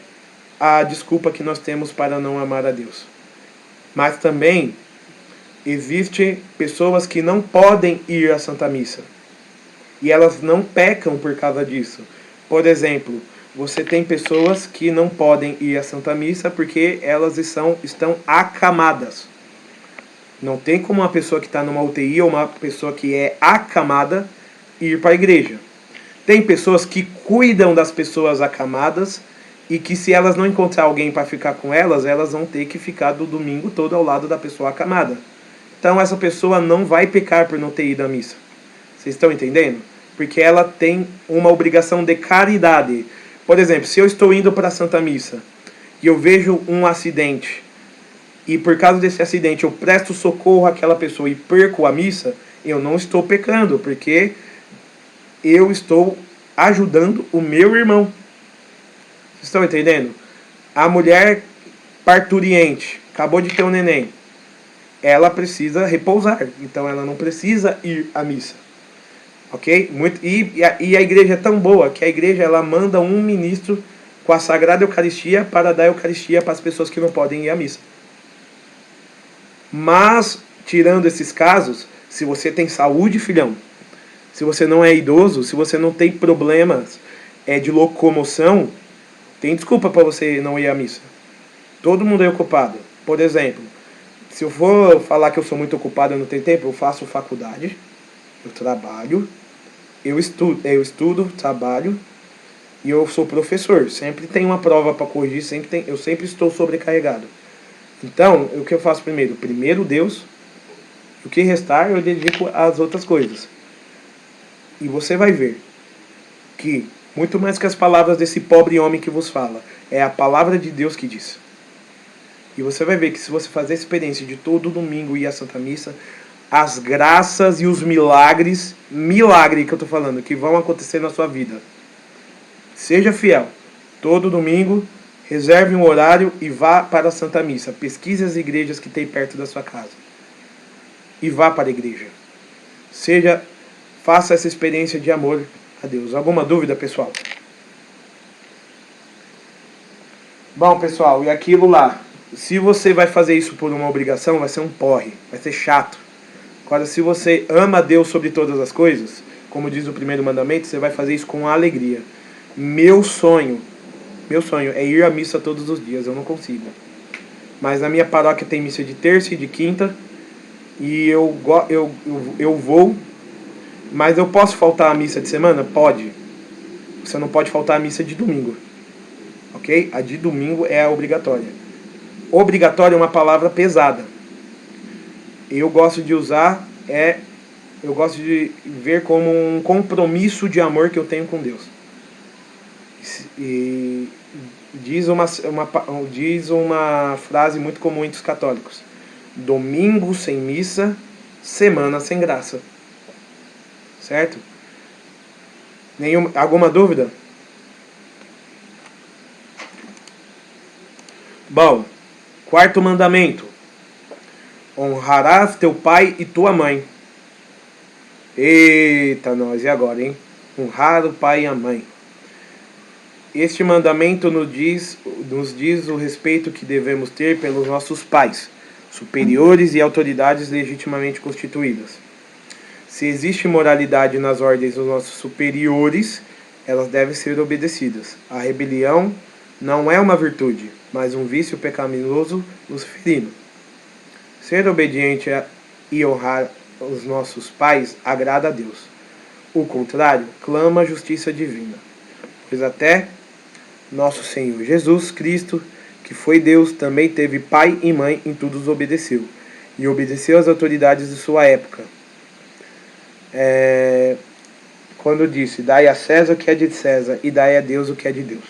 a desculpa que nós temos para não amar a Deus? Mas também existem pessoas que não podem ir à Santa Missa. E elas não pecam por causa disso. Por exemplo, você tem pessoas que não podem ir à Santa Missa porque elas estão acamadas. Não tem como uma pessoa que está numa UTI ou uma pessoa que é acamada ir para a igreja. Tem pessoas que cuidam das pessoas acamadas e que se elas não encontrar alguém para ficar com elas, elas vão ter que ficar do domingo todo ao lado da pessoa acamada. Então essa pessoa não vai pecar por não ter ido à missa. Vocês estão entendendo? Porque ela tem uma obrigação de caridade. Por exemplo, se eu estou indo para a Santa Missa e eu vejo um acidente e por causa desse acidente eu presto socorro àquela pessoa e perco a missa, eu não estou pecando, porque eu estou ajudando o meu irmão. Vocês estão entendendo? A mulher parturiente, acabou de ter um neném, ela precisa repousar, então ela não precisa ir à missa. Ok? E a igreja é tão boa que a igreja ela manda um ministro com a Sagrada Eucaristia para dar a Eucaristia para as pessoas que não podem ir à missa. Mas, tirando esses casos, se você tem saúde, filhão, se você não é idoso, se você não tem problemas de locomoção, tem desculpa para você não ir à missa. Todo mundo é ocupado. Por exemplo, se eu for falar que eu sou muito ocupado e não tenho tempo, eu faço faculdade, eu trabalho, eu estudo, trabalho e eu sou professor. Sempre tem uma prova para corrigir, eu sempre estou sobrecarregado. Então, o que eu faço primeiro? Primeiro Deus, o que restar eu dedico às outras coisas. E você vai ver que Muito mais que as palavras desse pobre homem que vos fala. É a palavra de Deus que diz. E você vai ver que se você fazer a experiência de todo domingo ir à Santa Missa, as graças e os milagres, milagre que eu estou falando, que vão acontecer na sua vida. Seja fiel. Todo domingo, reserve um horário e vá para a Santa Missa. Pesquise as igrejas que tem perto da sua casa. E vá para a igreja. Faça essa experiência de amor a Deus. Alguma dúvida, pessoal? Bom, pessoal, e aquilo lá. Se você vai fazer isso por uma obrigação, vai ser um porre. Vai ser chato. Agora, se você ama a Deus sobre todas as coisas, como diz o primeiro mandamento, você vai fazer isso com alegria. Meu sonho é ir à missa todos os dias. Eu não consigo. Mas na minha paróquia tem missa de terça e de quinta. E eu vou. Mas eu posso faltar a missa de semana? Pode. Você não pode faltar a missa de domingo. Ok? A de domingo é a obrigatória. Obrigatória é uma palavra pesada. Eu gosto de ver como um compromisso de amor que eu tenho com Deus. E diz uma frase muito comum entre os católicos: domingo sem missa, semana sem graça. Certo? Alguma dúvida? Bom, quarto mandamento: honrarás teu pai e tua mãe. Eita, nós, e agora, hein? Honrar o pai e a mãe. Este mandamento nos diz o respeito que devemos ter pelos nossos pais, superiores e autoridades legitimamente constituídas. Se existe moralidade nas ordens dos nossos superiores, elas devem ser obedecidas. A rebelião não é uma virtude, mas um vício pecaminoso luciferino. Ser obediente e honrar os nossos pais agrada a Deus. O contrário, clama a justiça divina. Pois até nosso Senhor Jesus Cristo, que foi Deus, também teve pai e mãe, em tudo os obedeceu. E obedeceu às autoridades de sua época. Quando disse: dai a César o que é de César e dai a Deus o que é de Deus.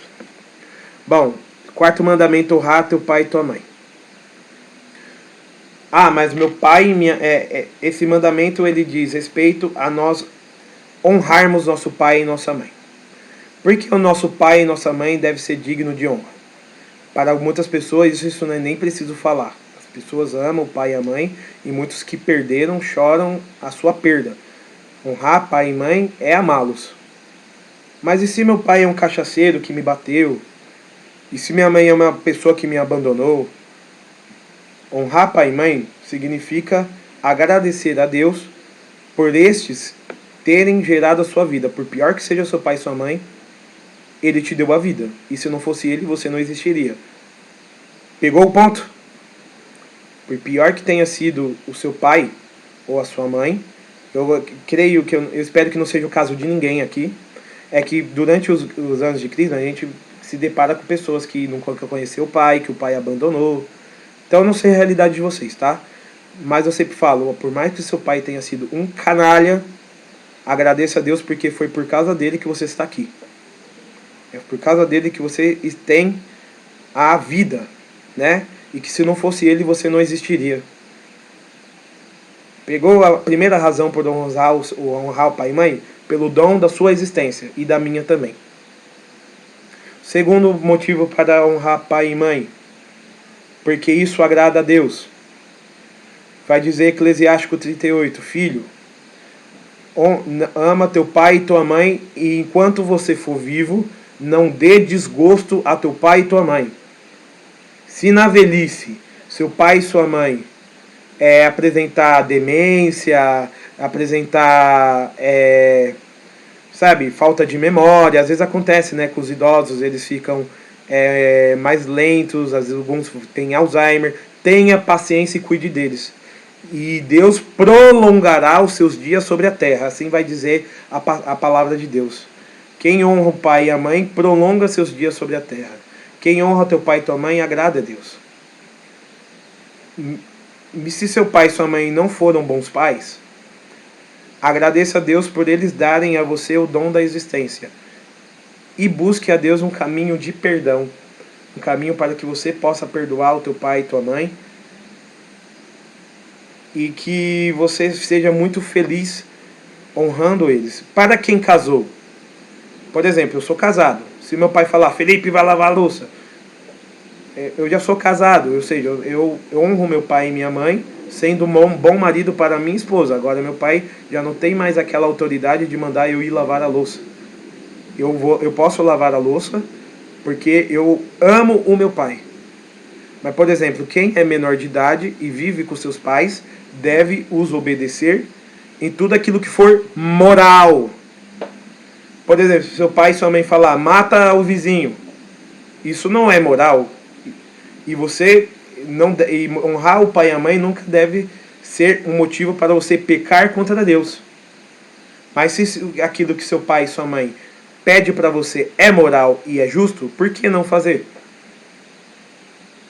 Bom, quarto mandamento: honrar teu pai e tua mãe. Mas meu pai e minha... esse mandamento ele diz respeito a nós honrarmos nosso pai e nossa mãe. Porque o nosso pai e nossa mãe deve ser digno de honra. Para muitas pessoas isso não é nem preciso falar. As pessoas amam o pai e a mãe, e muitos que perderam choram a sua perda. Honrar pai e mãe é amá-los. Mas e se meu pai é um cachaceiro que me bateu? E se minha mãe é uma pessoa que me abandonou? Honrar pai e mãe significa agradecer a Deus por estes terem gerado a sua vida. Por pior que seja seu pai e sua mãe, ele te deu a vida. E se não fosse ele, você não existiria. Pegou o ponto? Por pior que tenha sido o seu pai ou a sua mãe, eu espero que não seja o caso de ninguém aqui, é que durante os anos de crise a gente se depara com pessoas que nunca conheceu o pai, que o pai abandonou. Então eu não sei a realidade de vocês, tá? Mas eu sempre falo, por mais que seu pai tenha sido um canalha, agradeça a Deus porque foi por causa dele que você está aqui. É por causa dele que você tem a vida, né? E que se não fosse ele, você não existiria. Pegou a primeira razão por honrar o pai e mãe? Pelo dom da sua existência e da minha também. Segundo motivo para honrar pai e mãe: porque isso agrada a Deus. Vai dizer Eclesiástico 38, filho, ama teu pai e tua mãe, e enquanto você for vivo, não dê desgosto a teu pai e tua mãe. Se na velhice seu pai e sua mãe apresentar demência, apresentar falta de memória, às vezes acontece, né, com os idosos, eles ficam mais lentos, às vezes alguns têm Alzheimer. Tenha paciência e cuide deles. E Deus prolongará os seus dias sobre a terra. Assim vai dizer a palavra de Deus. Quem honra o pai e a mãe prolonga seus dias sobre a terra. Quem honra teu pai e tua mãe agrada a Deus. E se seu pai e sua mãe não foram bons pais, agradeça a Deus por eles darem a você o dom da existência. e busque a Deus um caminho de perdão, um caminho para que você possa perdoar o teu pai e tua mãe, e que você seja muito feliz honrando eles. Para quem casou, por exemplo, eu sou casado. Se meu pai falar, Felipe, vai lavar a louça, eu já sou casado, ou seja, eu honro meu pai e minha mãe, sendo um bom marido para minha esposa. Agora meu pai já não tem mais aquela autoridade de mandar eu ir lavar a louça. Eu posso lavar a louça porque eu amo o meu pai. Mas, por exemplo, quem é menor de idade e vive com seus pais deve os obedecer em tudo aquilo que for moral. Por exemplo, se seu pai e sua mãe falar, mata o vizinho, isso não é moral. E você não e honrar o pai e a mãe nunca deve ser um motivo para você pecar contra Deus. Mas se aquilo que seu pai e sua mãe pede para você é moral e é justo, por que não fazer?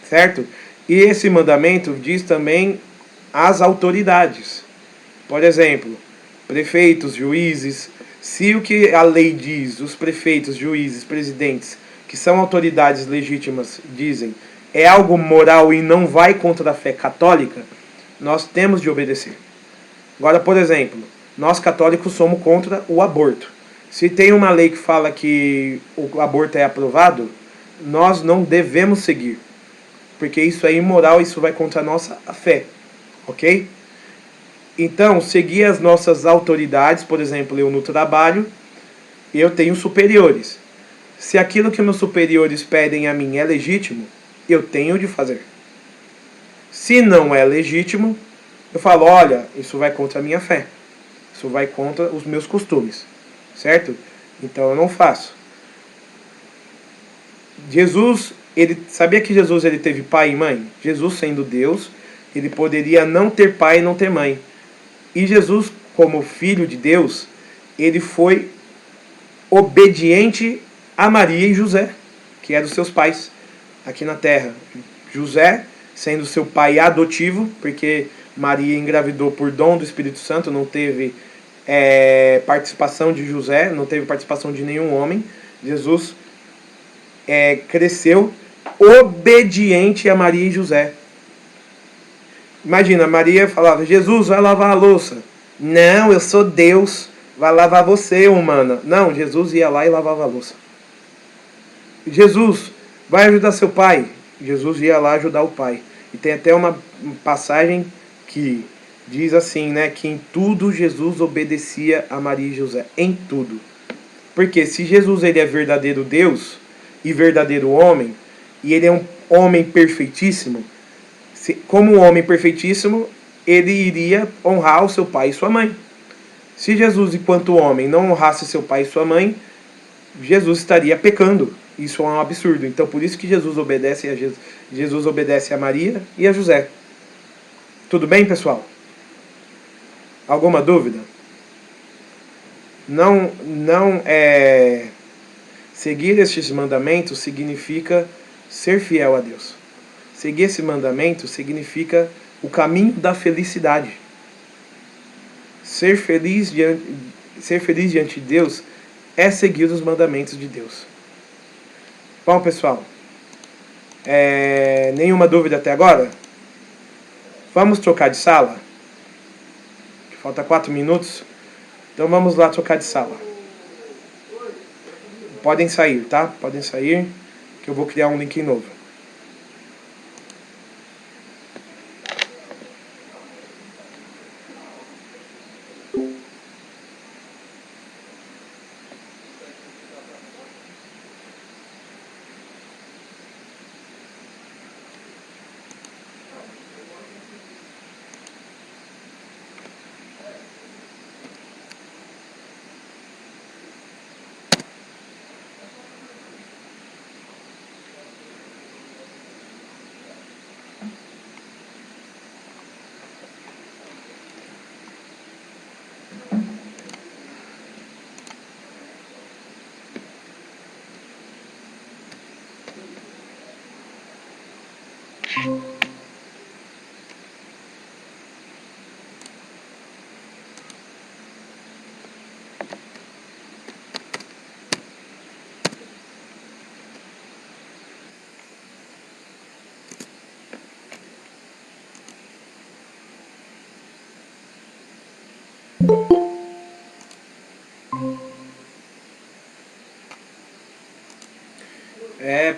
Certo? E esse mandamento diz também às autoridades. Por exemplo, prefeitos, juízes. Se o que a lei diz, os prefeitos, juízes, presidentes, que são autoridades legítimas, dizem, é algo moral e não vai contra a fé católica, nós temos de obedecer. Agora, por exemplo, nós católicos somos contra o aborto. Se tem uma lei que fala que o aborto é aprovado, nós não devemos seguir. Porque isso é imoral, isso vai contra a nossa fé. Ok? Então, seguir as nossas autoridades, por exemplo, eu no trabalho, eu tenho superiores. Se aquilo que meus superiores pedem a mim é legítimo, eu tenho de fazer. Se não é legítimo, eu falo, olha, isso vai contra a minha fé. Isso vai contra os meus costumes. Certo? Então eu não faço. Jesus, ele sabia que Jesus ele teve pai e mãe? Jesus sendo Deus, ele poderia não ter pai e não ter mãe. E Jesus, como filho de Deus, ele foi obediente a Maria e José, que eram seus pais aqui na terra. José, sendo seu pai adotivo, porque Maria engravidou por dom do Espírito Santo, não teve participação de José, não teve participação de nenhum homem. Jesus cresceu obediente a Maria e José. Imagina, Maria falava, Jesus, vai lavar a louça. Não, eu sou Deus, vai lavar você, humana. Não, Jesus ia lá e lavava a louça. Jesus, vai ajudar seu pai. Jesus ia lá ajudar o pai. E tem até uma passagem que diz assim, né, que em tudo Jesus obedecia a Maria e José. Em tudo. Porque se Jesus ele é verdadeiro Deus e verdadeiro homem, e ele é um homem perfeitíssimo, como um homem perfeitíssimo, ele iria honrar o seu pai e sua mãe. Se Jesus, enquanto homem, não honrasse seu pai e sua mãe, Jesus estaria pecando. Isso é um absurdo. Então, por isso que Jesus obedece a Maria e a José. Tudo bem, pessoal? Alguma dúvida? Não seguir estes mandamentos significa ser fiel a Deus. Seguir esse mandamento significa o caminho da felicidade. Ser feliz diante de Deus é seguir os mandamentos de Deus. Bom, pessoal, nenhuma dúvida até agora? Vamos trocar de sala? Falta 4 minutos. Então vamos lá trocar de sala. Podem sair, tá? Podem sair, que eu vou criar um link novo.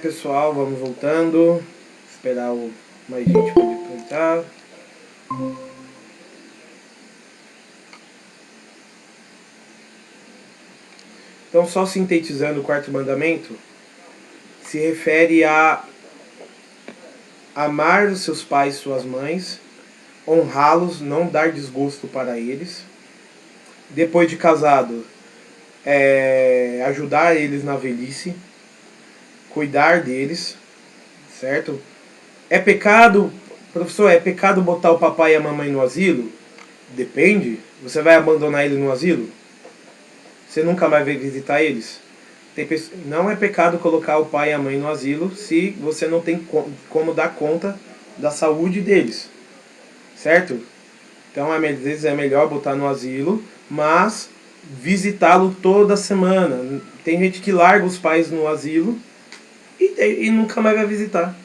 Pessoal, vamos voltando. Esperar mais gente poder perguntar. Então, só sintetizando, o quarto mandamento se refere a amar os seus pais e suas mães, honrá-los, não dar desgosto para eles. Depois de casado, ajudar eles na velhice, cuidar deles, certo? É pecado, professor, é pecado botar o papai e a mamãe no asilo? Depende. Você vai abandonar ele no asilo? Você nunca mais vai visitar eles? Não é pecado colocar o pai e a mãe no asilo se você não tem como dar conta da saúde deles, certo? Então às vezes é melhor botar no asilo, mas visitá-lo toda semana. Tem gente que larga os pais no asilo e nunca mais vai visitar,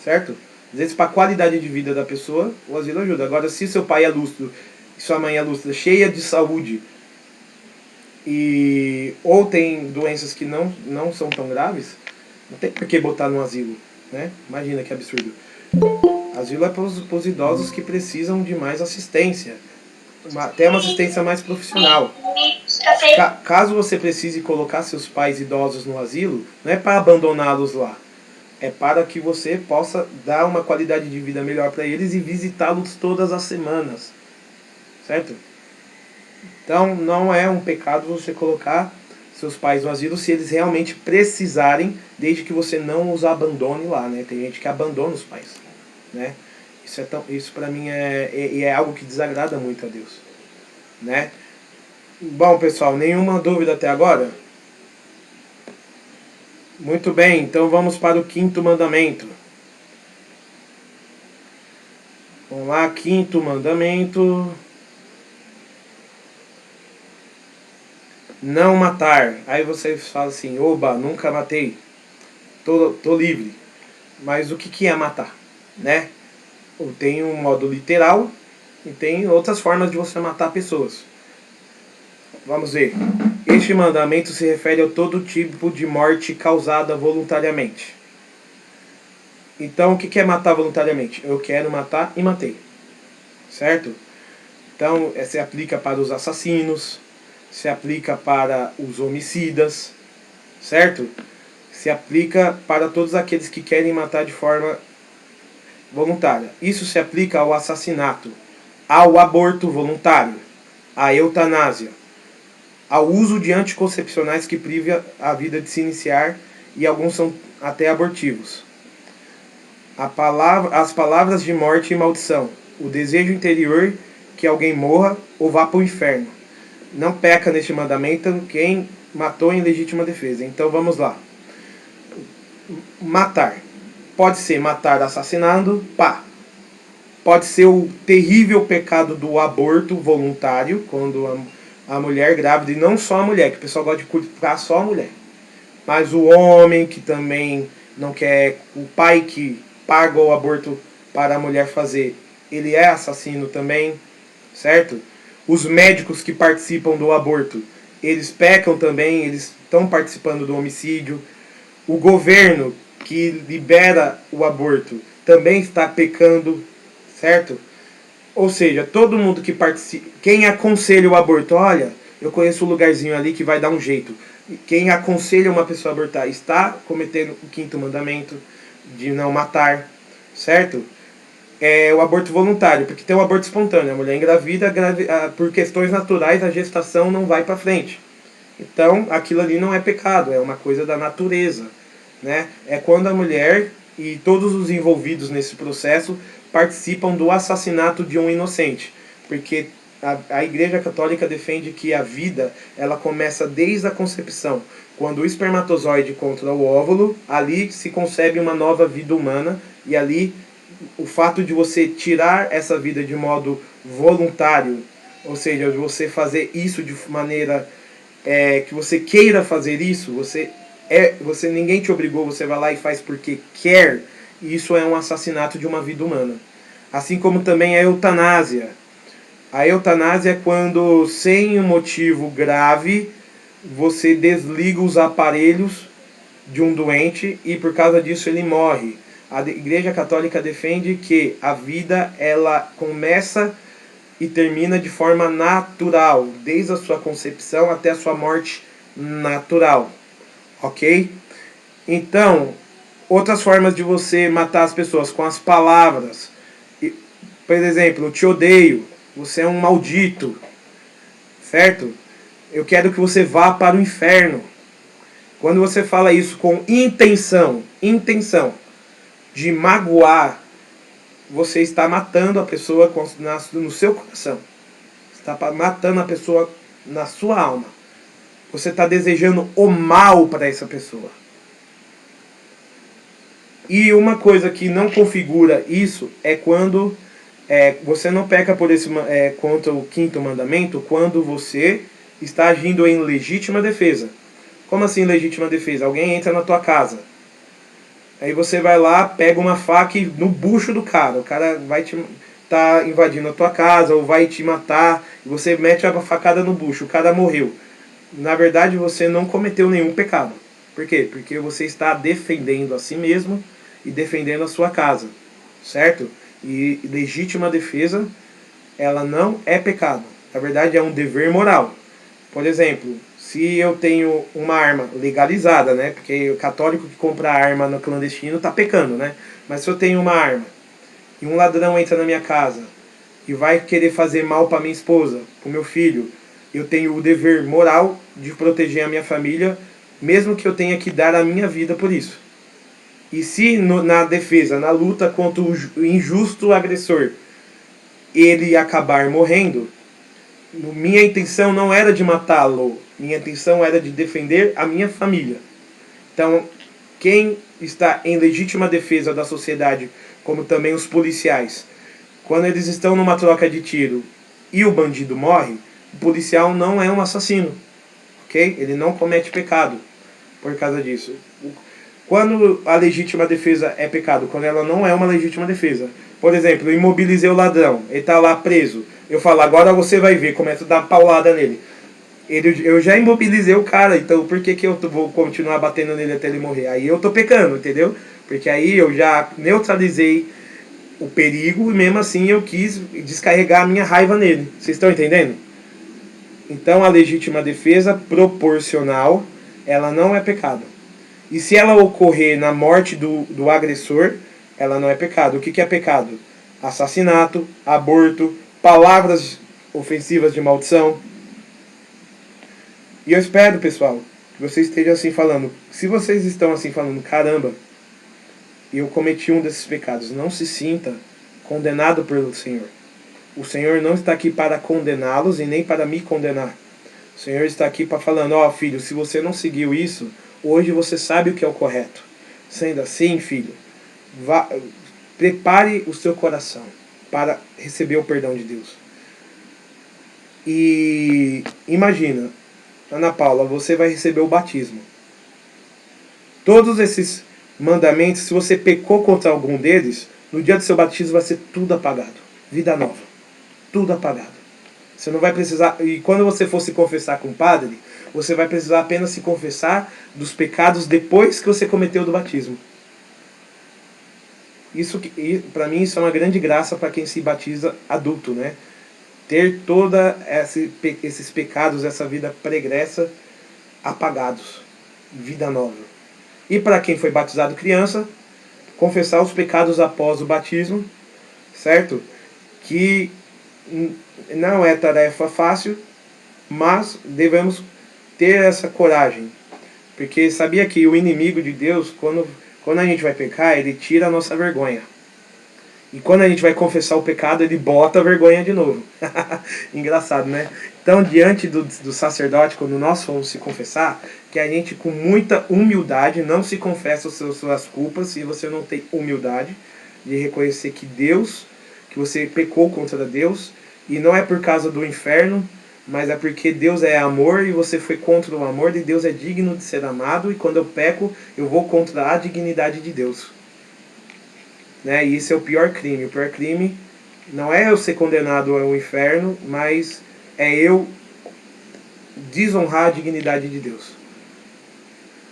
certo? Às vezes para a qualidade de vida da pessoa, o asilo ajuda. Agora, se seu pai é lúcido e sua mãe é lúcida, cheia de saúde, ou tem doenças que não são tão graves, não tem por que botar no asilo, né? Imagina que absurdo. Asilo é para os idosos que precisam de mais assistência, até uma assistência mais profissional. Caso você precise colocar seus pais idosos no asilo, não é para abandoná-los lá, é para que você possa dar uma qualidade de vida melhor para eles e visitá-los todas as semanas, certo? Então não é um pecado você colocar seus pais no asilo se eles realmente precisarem, desde que você não os abandone lá, né? Tem gente que abandona os pais, né? Isso para mim é algo que desagrada muito a Deus, né? Bom, pessoal, nenhuma dúvida até agora? Muito bem, então vamos para o quinto mandamento. Vamos lá, quinto mandamento. Não matar. Aí você fala assim, oba, nunca matei. Tô livre. Mas o que é matar, né? Tem um modo literal e tem outras formas de você matar pessoas. Vamos ver. Este mandamento se refere a todo tipo de morte causada voluntariamente. Então, o que é matar voluntariamente? Eu quero matar e matei. Certo? Então, se aplica para os assassinos, se aplica para os homicidas, certo? Se aplica para todos aqueles que querem matar de forma voluntária. Isso se aplica ao assassinato, ao aborto voluntário, à eutanásia, ao uso de anticoncepcionais que priva a vida de se iniciar e alguns são até abortivos. As palavras de morte e maldição, o desejo interior que alguém morra ou vá para o inferno. Não peca neste mandamento quem matou em legítima defesa. Então vamos lá. Matar. Pode ser matar assassinando, pá. Pode ser o terrível pecado do aborto voluntário, quando a mulher grávida, e não só a mulher, que o pessoal gosta de culpar só a mulher, mas o homem que também não quer, o pai que paga o aborto para a mulher fazer, ele é assassino também, certo? Os médicos que participam do aborto, eles pecam também, eles estão participando do homicídio. O governo que libera o aborto também está pecando, certo? Ou seja, todo mundo que participa, quem aconselha o aborto, olha, eu conheço um lugarzinho ali que vai dar um jeito. Quem aconselha uma pessoa a abortar está cometendo o quinto mandamento de não matar, certo? É o aborto voluntário, porque tem o aborto espontâneo. A mulher engravida, por questões naturais, a gestação não vai para frente. Então, aquilo ali não é pecado, é uma coisa da natureza, né? É quando a mulher e todos os envolvidos nesse processo participam do assassinato de um inocente, porque a Igreja Católica defende que a vida ela começa desde a concepção. Quando o espermatozoide encontra o óvulo, ali se concebe uma nova vida humana e ali o fato de você tirar essa vida de modo voluntário, ou seja, de você fazer isso de maneira que você queira fazer isso, você ninguém te obrigou, você vai lá e faz porque quer, e isso é um assassinato de uma vida humana. Assim como também a eutanásia. A eutanásia é quando, sem um motivo grave, você desliga os aparelhos de um doente e por causa disso ele morre. A Igreja Católica defende que a vida ela começa e termina de forma natural, desde a sua concepção até a sua morte natural, ok? Então, outras formas de você matar as pessoas com as palavras, por exemplo, eu te odeio, você é um maldito, certo? Eu quero que você vá para o inferno. Quando você fala isso com intenção de magoar, você está matando a pessoa no seu coração. Está matando a pessoa na sua alma. Você está desejando o mal para essa pessoa. E uma coisa que não configura isso é quando você não peca por contra o quinto mandamento quando você está agindo em legítima defesa. Como assim legítima defesa? Alguém entra na tua casa. Aí você vai lá, pega uma faca no bucho do cara. O cara vai tá invadindo a tua casa ou vai te matar. E você mete a facada no bucho. O cara morreu. Na verdade, você não cometeu nenhum pecado. Por quê? Porque você está defendendo a si mesmo e defendendo a sua casa. Certo? E legítima defesa, ela não é pecado. Na verdade, é um dever moral. Por exemplo, se eu tenho uma arma legalizada, né? Porque o católico que compra arma no clandestino está pecando, né? Mas se eu tenho uma arma e um ladrão entra na minha casa e vai querer fazer mal para minha esposa, para o meu filho, eu tenho o dever moral de proteger a minha família, mesmo que eu tenha que dar a minha vida por isso. E se na defesa, na luta contra o injusto agressor, ele acabar morrendo, minha intenção não era de matá-lo, minha intenção era de defender a minha família. Então, quem está em legítima defesa da sociedade, como também os policiais, quando eles estão numa troca de tiro e o bandido morre, o policial não é um assassino, ok? Ele não comete pecado por causa disso. Quando a legítima defesa é pecado? Quando ela não é uma legítima defesa. Por exemplo, eu imobilizei o ladrão, ele está lá preso. Eu falo, agora você vai ver, começo a dar paulada nele. Eu já imobilizei o cara, então por que eu vou continuar batendo nele até ele morrer? Aí eu tô pecando, entendeu? Porque aí eu já neutralizei o perigo e mesmo assim eu quis descarregar a minha raiva nele. Vocês estão entendendo? Então a legítima defesa proporcional, ela não é pecado. E se ela ocorrer na morte do agressor, ela não é pecado. O que é pecado? Assassinato, aborto, palavras ofensivas de maldição. E eu espero, pessoal, que vocês estejam assim falando. Se vocês estão assim falando, caramba, eu cometi um desses pecados, não se sinta condenado pelo Senhor. O Senhor não está aqui para condená-los e nem para me condenar. O Senhor está aqui para falando, ó filho, se você não seguiu isso, hoje você sabe o que é o correto. Sendo assim, filho, prepare o seu coração para receber o perdão de Deus. E imagina, Ana Paula, você vai receber o batismo. Todos esses mandamentos, se você pecou contra algum deles, no dia do seu batismo vai ser tudo apagado. Vida nova. Tudo apagado. Você não vai precisar... E quando você for se confessar com o padre, você vai precisar apenas se confessar dos pecados depois que você cometeu do batismo. Isso, para mim, isso é uma grande graça para quem se batiza adulto, né? Ter toda esses pecados, essa vida pregressa apagados. Vida nova. E para quem foi batizado criança, confessar os pecados após o batismo, certo? Que não é tarefa fácil, mas devemos ter essa coragem. Porque sabia que o inimigo de Deus, quando a gente vai pecar, ele tira a nossa vergonha. E quando a gente vai confessar o pecado, ele bota a vergonha de novo. Engraçado, né? Então, diante do sacerdote, quando nós formos se confessar, que a gente com muita humildade não se confessa as suas culpas, se você não tem humildade de reconhecer que você pecou contra Deus, e não é por causa do inferno, mas é porque Deus é amor e você foi contra o amor de Deus, é digno de ser amado, e quando eu peco, eu vou contra a dignidade de Deus. Né? E isso é o pior crime. O pior crime não é eu ser condenado ao inferno, mas é eu desonrar a dignidade de Deus.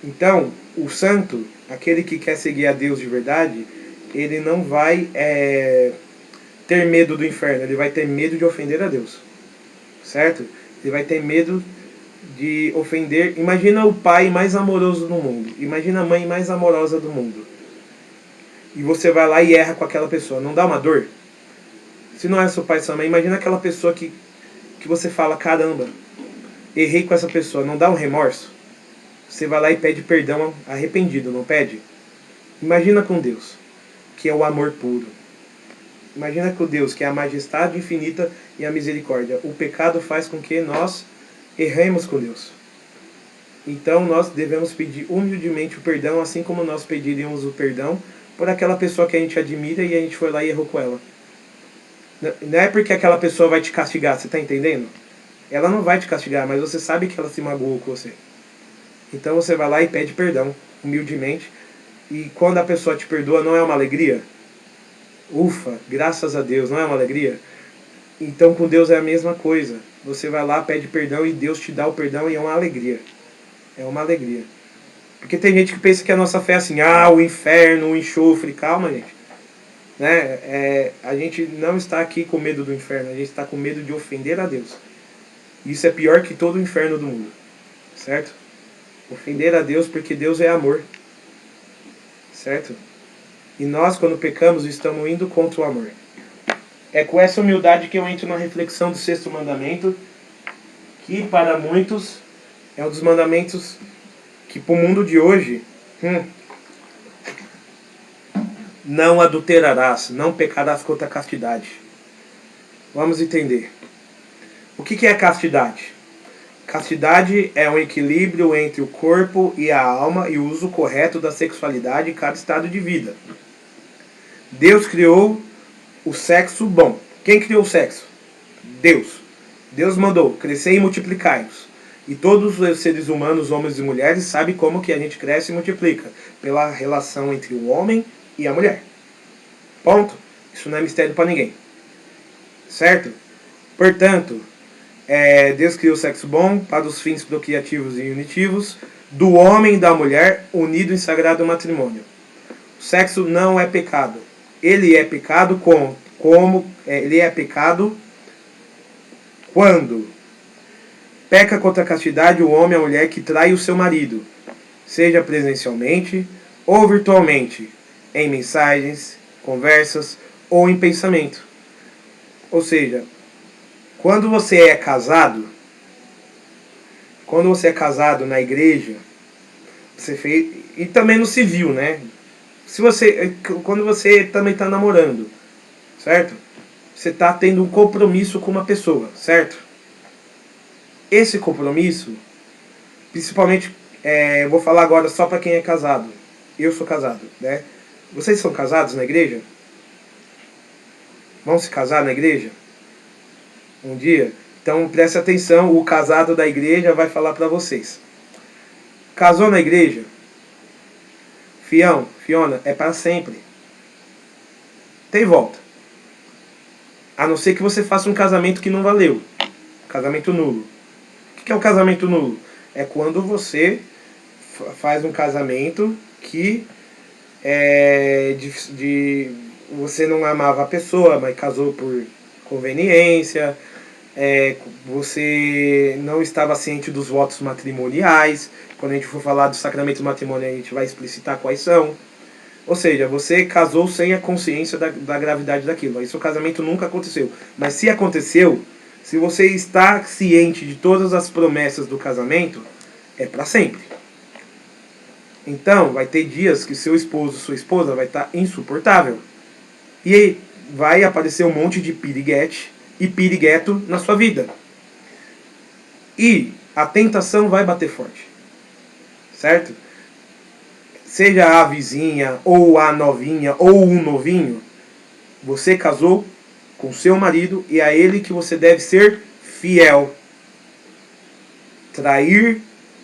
Então, o santo, aquele que quer seguir a Deus de verdade, ele não vai ter medo do inferno, ele vai ter medo de ofender a Deus, certo? Ele vai ter medo de ofender. Imagina o pai mais amoroso do mundo, imagina a mãe mais amorosa do mundo, e você vai lá e erra com aquela pessoa, não dá uma dor? Se não é seu pai e sua mãe, imagina aquela pessoa que você fala, caramba, errei com essa pessoa, não dá um remorso? Você vai lá e pede perdão arrependido, não pede? Imagina com Deus, que é o amor puro. Imagina com Deus, que é a majestade infinita e a misericórdia. O pecado faz com que nós erremos com Deus. Então nós devemos pedir humildemente o perdão, assim como nós pediríamos o perdão por aquela pessoa que a gente admira e a gente foi lá e errou com ela. Não é porque aquela pessoa vai te castigar, você está entendendo? Ela não vai te castigar, mas você sabe que ela se magoou com você. Então você vai lá e pede perdão, humildemente. E quando a pessoa te perdoa, não é uma alegria? Ufa, graças a Deus, não é uma alegria? Então com Deus é a mesma coisa. Você vai lá, pede perdão e Deus te dá o perdão e é uma alegria. É uma alegria. Porque tem gente que pensa que a nossa fé é assim, o inferno, o enxofre. Calma, gente. Né? A gente não está aqui com medo do inferno, a gente está com medo de ofender a Deus. Isso é pior que todo o inferno do mundo. Certo? Ofender a Deus porque Deus é amor. Certo? E nós, quando pecamos, estamos indo contra o amor. É com essa humildade que eu entro na reflexão do sexto mandamento, que para muitos é um dos mandamentos que para o mundo de hoje, não adulterarás, não pecarás contra a castidade. Vamos entender. O que é castidade? Castidade é um equilíbrio entre o corpo e a alma e o uso correto da sexualidade em cada estado de vida. Deus criou o sexo bom. Quem criou o sexo? Deus. Deus mandou, crescer e multiplicai-vos. E todos os seres humanos, homens e mulheres, sabem como que a gente cresce e multiplica. Pela relação entre o homem e a mulher. Ponto. Isso não é mistério para ninguém. Certo? Portanto, Deus criou o sexo bom para os fins procriativos e unitivos do homem e da mulher unido em sagrado matrimônio. O sexo não é pecado. Ele é pecado ele é pecado quando peca contra a castidade o homem e a mulher que trai o seu marido, seja presencialmente ou virtualmente, em mensagens, conversas ou em pensamento. Ou seja, quando você é casado na igreja, você fez, e também no civil, né? Quando você também está namorando, certo? Você está tendo um compromisso com uma pessoa, certo? Esse compromisso, principalmente, vou falar agora só para quem é casado. Eu sou casado, né? Vocês são casados na igreja? Vão se casar na igreja? Um dia? Então preste atenção, o casado da igreja vai falar para vocês. Casou na igreja? Fião, Fiona, é para sempre. Tem volta. A não ser que você faça um casamento que não valeu. Casamento nulo. O que é o casamento nulo? É quando você faz um casamento que você não amava a pessoa, mas casou por conveniência, você não estava ciente dos votos matrimoniais. Quando a gente for falar do sacramento matrimonial, a gente vai explicitar quais são. Ou seja, você casou sem a consciência da gravidade daquilo. Isso o casamento nunca aconteceu. Mas se aconteceu, se você está ciente de todas as promessas do casamento, é para sempre. Então, vai ter dias que seu esposo, sua esposa vai estar insuportável. E aí vai aparecer um monte de piriguete e pirigueto na sua vida. E a tentação vai bater forte. Certo? Seja a vizinha, ou a novinha, ou um novinho, você casou com seu marido e é a ele que você deve ser fiel. Trair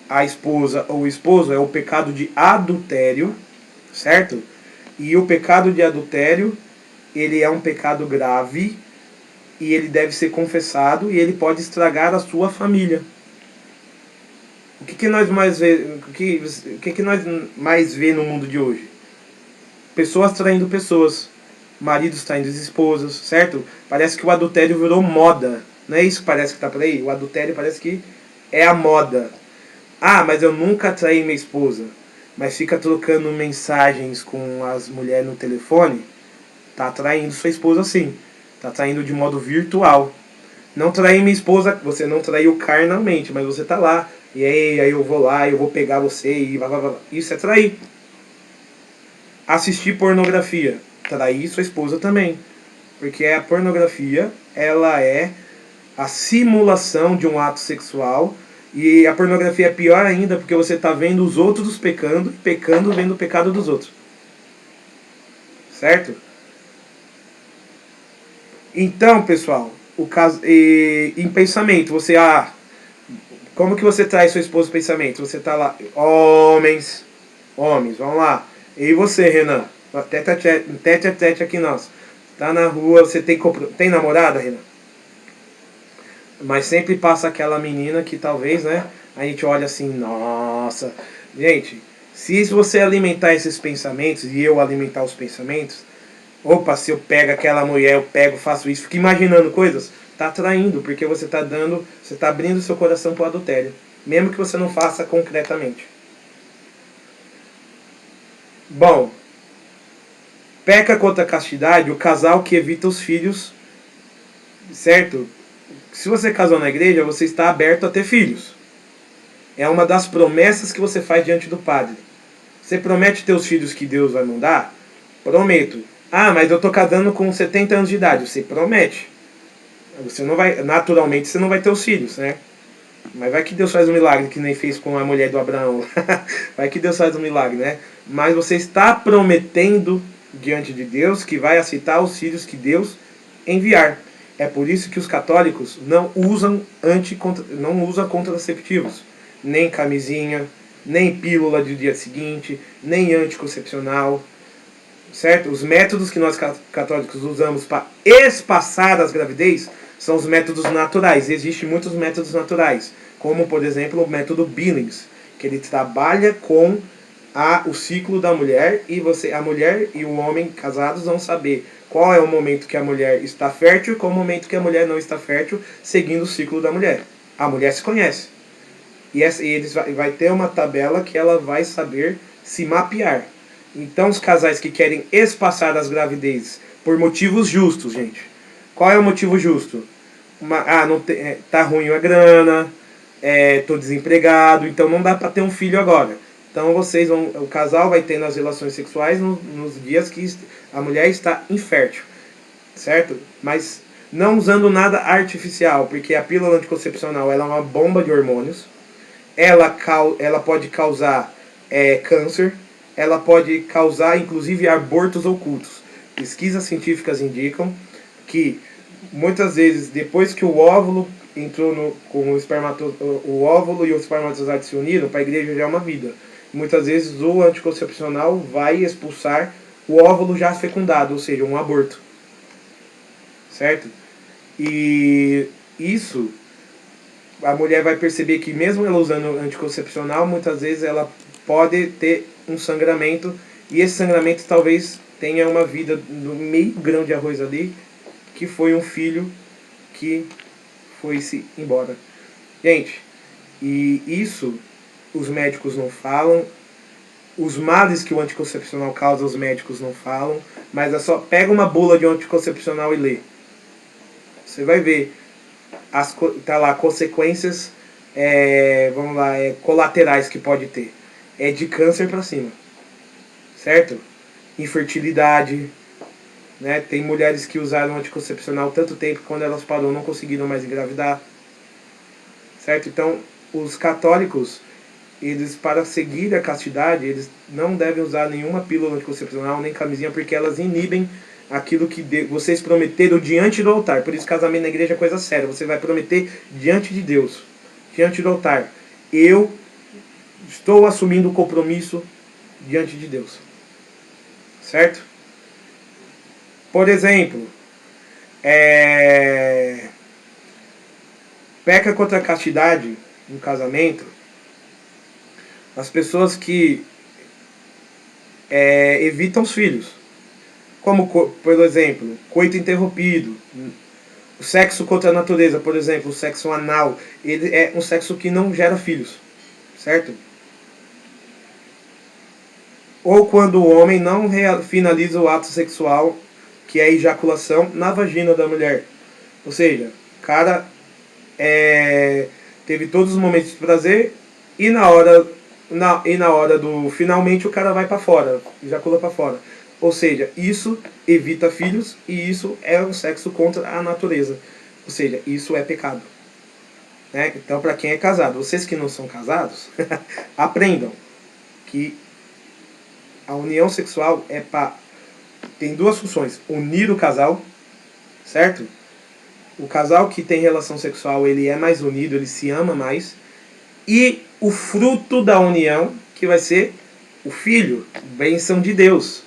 a esposa ou o esposo é o pecado de adultério, certo? E o pecado de adultério, ele é um pecado grave e ele deve ser confessado e ele pode estragar a sua família. O que nós mais vê, que nós mais vê no mundo de hoje? Pessoas traindo pessoas, maridos traindo esposas, certo? Parece que o adultério virou moda. Não é isso que parece que tá por aí? O adultério parece que é a moda. Ah, mas eu nunca traí minha esposa. Mas fica trocando mensagens com as mulheres no telefone. Tá traindo sua esposa sim. Tá traindo de modo virtual. Não trair minha esposa, você não traiu carnalmente, mas você tá lá. E aí eu vou lá, eu vou pegar você e blá blá blá. Isso é trair. Assistir pornografia. Trair sua esposa também. Porque a pornografia, ela é a simulação de um ato sexual. E a pornografia é pior ainda porque você está vendo os outros pecando, pecando vendo o pecado dos outros. Certo? Então, pessoal, o caso em pensamento, você como que você traz sua esposa no pensamento? Você tá lá, homens, vamos lá. E você, Renan? Tete a tete aqui nós. Tá na rua, você tem namorada, Renan? Mas sempre passa aquela menina que talvez, né? A gente olha assim, nossa. Gente, se você alimentar esses pensamentos e eu alimentar os pensamentos, opa, se eu pego aquela mulher, eu pego, faço isso, fico imaginando coisas, tá traindo, porque você tá dando, você tá abrindo seu coração para o adultério, mesmo que você não faça concretamente. Bom, peca contra a castidade o casal que evita os filhos, certo? Se você casou na igreja, você está aberto a ter filhos. É uma das promessas que você faz diante do Padre. Você promete ter os filhos que Deus vai mandar? Prometo. Ah, mas eu tô casando com 70 anos de idade. Você promete. Você não vai, naturalmente você não vai ter os filhos, né? Mas vai que Deus faz um milagre, que nem fez com a mulher do Abraão. Vai que Deus faz um milagre, né? Mas você está prometendo diante de Deus que vai aceitar os filhos que Deus enviar. É por isso que os católicos não usam contraceptivos, nem camisinha, nem pílula do dia seguinte, nem anticoncepcional, certo? Os métodos que nós católicos usamos para espaçar as gravidez são os métodos naturais. Existem muitos métodos naturais, como por exemplo o método Billings, que ele trabalha com o ciclo da mulher e a mulher e o homem casados vão saber qual é o momento que a mulher está fértil e qual é o momento que a mulher não está fértil, seguindo o ciclo da mulher. A mulher se conhece. E eles vai ter uma tabela que ela vai saber se mapear. Então os casais que querem espaçar as gravidezes por motivos justos, gente. Qual é o motivo justo? Não tá ruim a grana, tô desempregado, então não dá para ter um filho agora. Então o casal vai ter nas relações sexuais nos dias que a mulher está infértil, certo? Mas não usando nada artificial, porque a pílula anticoncepcional ela é uma bomba de hormônios. Ela pode causar câncer, ela pode causar inclusive abortos ocultos. Pesquisas científicas indicam que muitas vezes depois que o óvulo entrou com o óvulo e o espermatozoide se uniram, para a igreja já é uma vida. Muitas vezes o anticoncepcional vai expulsar o óvulo já fecundado, ou seja, um aborto. Certo? E isso a mulher vai perceber que mesmo ela usando anticoncepcional, muitas vezes ela pode ter um sangramento e esse sangramento talvez tenha uma vida no meio grão de arroz ali, que foi um filho que foi-se embora. Gente, e isso os médicos não falam, os males que o anticoncepcional causa os médicos não falam, mas é só pega uma bula de anticoncepcional e lê. Você vai ver tá lá, consequências colaterais que pode ter. É de câncer para cima. Certo? Infertilidade. Né? Tem mulheres que usaram anticoncepcional tanto tempo que quando elas pararam não conseguiram mais engravidar. Certo? Então, os católicos, eles para seguir a castidade, eles não devem usar nenhuma pílula anticoncepcional, nem camisinha, porque elas inibem aquilo que vocês prometeram diante do altar. Por isso casamento na igreja é coisa séria. Você vai prometer diante de Deus, diante do altar. Eu estou assumindo o compromisso diante de Deus. Certo? Por exemplo, peca contra a castidade no casamento As pessoas que evitam os filhos. Como, por exemplo, coito interrompido, o sexo contra a natureza, por exemplo, o sexo anal, ele é um sexo que não gera filhos, certo? Ou quando o homem não finaliza o ato sexual, que é a ejaculação, na vagina da mulher. Ou seja, o cara teve todos os momentos de prazer e na hora do finalmente o cara vai para fora, ejacula para fora. Ou seja, isso evita filhos e isso é um sexo contra a natureza. Ou seja, isso é pecado. Né? Então, para quem é casado, vocês que não são casados, aprendam que a união sexual tem duas funções: unir o casal, certo? O casal que tem relação sexual, ele é mais unido, ele se ama mais. E o fruto da união, que vai ser o filho, bênção de Deus.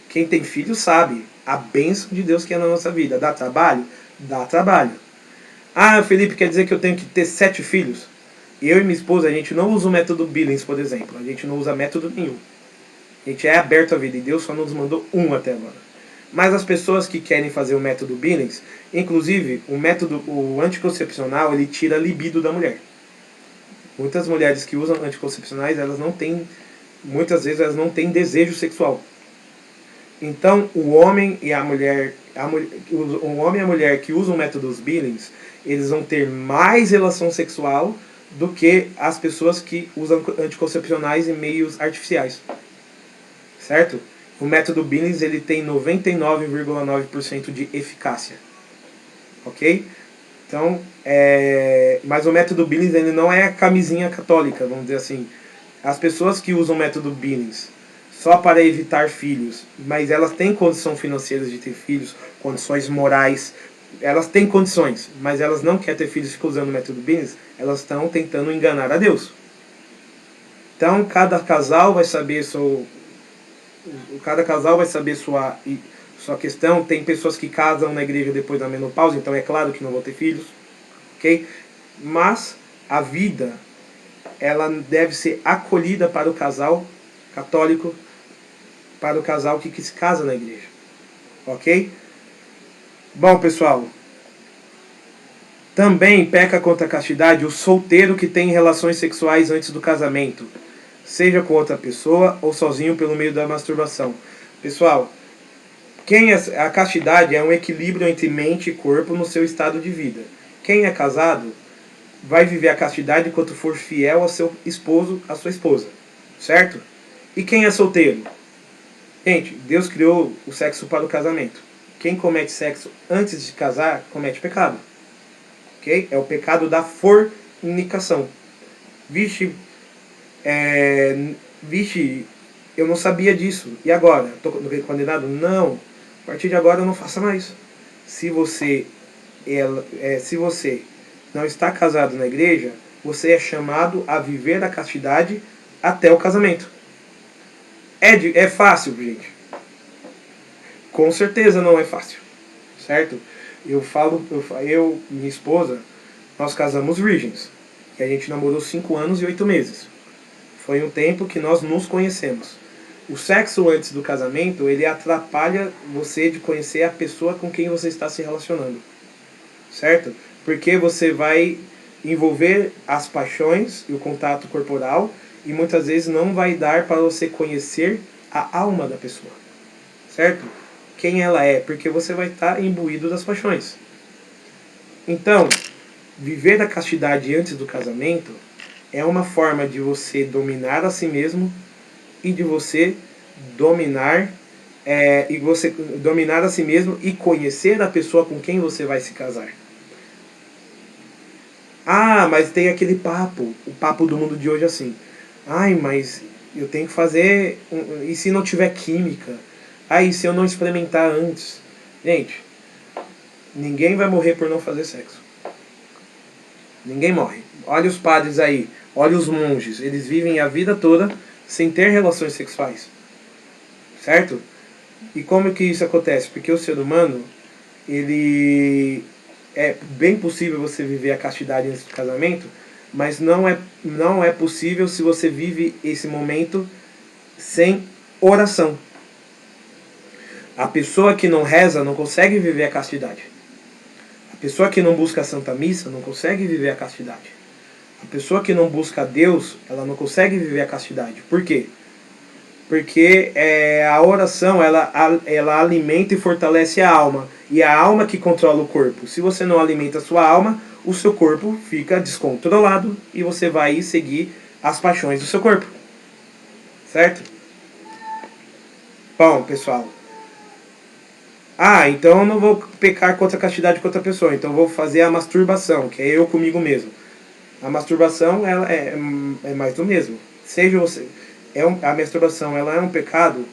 Quem tem filho sabe a bênção de Deus que é na nossa vida. Dá trabalho? Dá trabalho. Ah, Felipe, quer dizer que eu tenho que ter 7 filhos? Eu e minha esposa, a gente não usa o método Billings, por exemplo. A gente não usa método nenhum. A gente é aberto à vida e Deus só nos mandou um até agora. Mas as pessoas que querem fazer o método Billings, inclusive o anticoncepcional, ele tira a libido da mulher. Muitas mulheres que usam anticoncepcionais, elas não têm, muitas vezes elas não têm desejo sexual. Então, o homem e a mulher que usam métodos Billings, eles vão ter mais relação sexual do que as pessoas que usam anticoncepcionais em meios artificiais. Certo? O método Billings ele tem 99,9% de eficácia. Ok? Então, mas o método Billings ele não é a camisinha católica, vamos dizer assim. As pessoas que usam o método Billings só para evitar filhos, mas elas têm condição financeira de ter filhos, condições morais, elas têm condições, mas elas não querem ter filhos e ficam usando o método Billings, elas estão tentando enganar a Deus. Então, cada casal vai saber sua questão. Tem pessoas que casam na igreja depois da menopausa, então é claro que não vão ter filhos, ok? Mas a vida, ela deve ser acolhida para o casal católico, para o casal que se casa na igreja, ok? Bom, pessoal, também peca contra a castidade o solteiro que tem relações sexuais antes do casamento, seja com outra pessoa ou sozinho pelo meio da masturbação. Pessoal, a castidade é um equilíbrio entre mente e corpo no seu estado de vida. Quem é casado vai viver a castidade enquanto for fiel ao seu esposo, à sua esposa. Certo? E quem é solteiro? Gente, Deus criou o sexo para o casamento. Quem comete sexo antes de casar, comete pecado. Ok? É o pecado da fornicação. Vixe, eu não sabia disso. E agora? Estou condenado? Não. A partir de agora não faça mais. Se você não está casado na igreja, você é chamado a viver a castidade até o casamento. É fácil, gente? Com certeza não é fácil. Certo? Eu e minha esposa, nós casamos virgens. E a gente namorou 5 anos e 8 meses. Foi um tempo que nós nos conhecemos. O sexo antes do casamento, ele atrapalha você de conhecer a pessoa com quem você está se relacionando. Certo? Porque você vai envolver as paixões e o contato corporal e muitas vezes não vai dar para você conhecer a alma da pessoa. Certo? Quem ela é, porque você vai estar imbuído das paixões. Então, viver a castidade antes do casamento é uma forma de você dominar a si mesmo e de você dominar a si mesmo e conhecer a pessoa com quem você vai se casar. Ah, mas tem aquele papo, o papo do mundo de hoje assim. Ai, mas eu tenho que fazer, e se não tiver química? Ah, e se eu não experimentar antes? Gente, ninguém vai morrer por não fazer sexo. Ninguém morre. Olha os padres aí, olha os monges, eles vivem a vida toda sem ter relações sexuais. Certo? E como que isso acontece? Porque o ser humano, ele é bem possível você viver a castidade antes do casamento, mas não é possível se você vive esse momento sem oração. A pessoa que não reza não consegue viver a castidade. A pessoa que não busca a Santa Missa não consegue viver a castidade. A pessoa que não busca Deus, ela não consegue viver a castidade. Por quê? Porque a oração, ela alimenta e fortalece a alma. E é a alma que controla o corpo. Se você não alimenta a sua alma, o seu corpo fica descontrolado e você vai seguir as paixões do seu corpo. Certo? Bom, pessoal. Então eu não vou pecar contra a castidade com outra pessoa. Então eu vou fazer a masturbação, que é eu comigo mesmo. A masturbação ela é mais do mesmo. Seja você... a masturbação ela é um pecado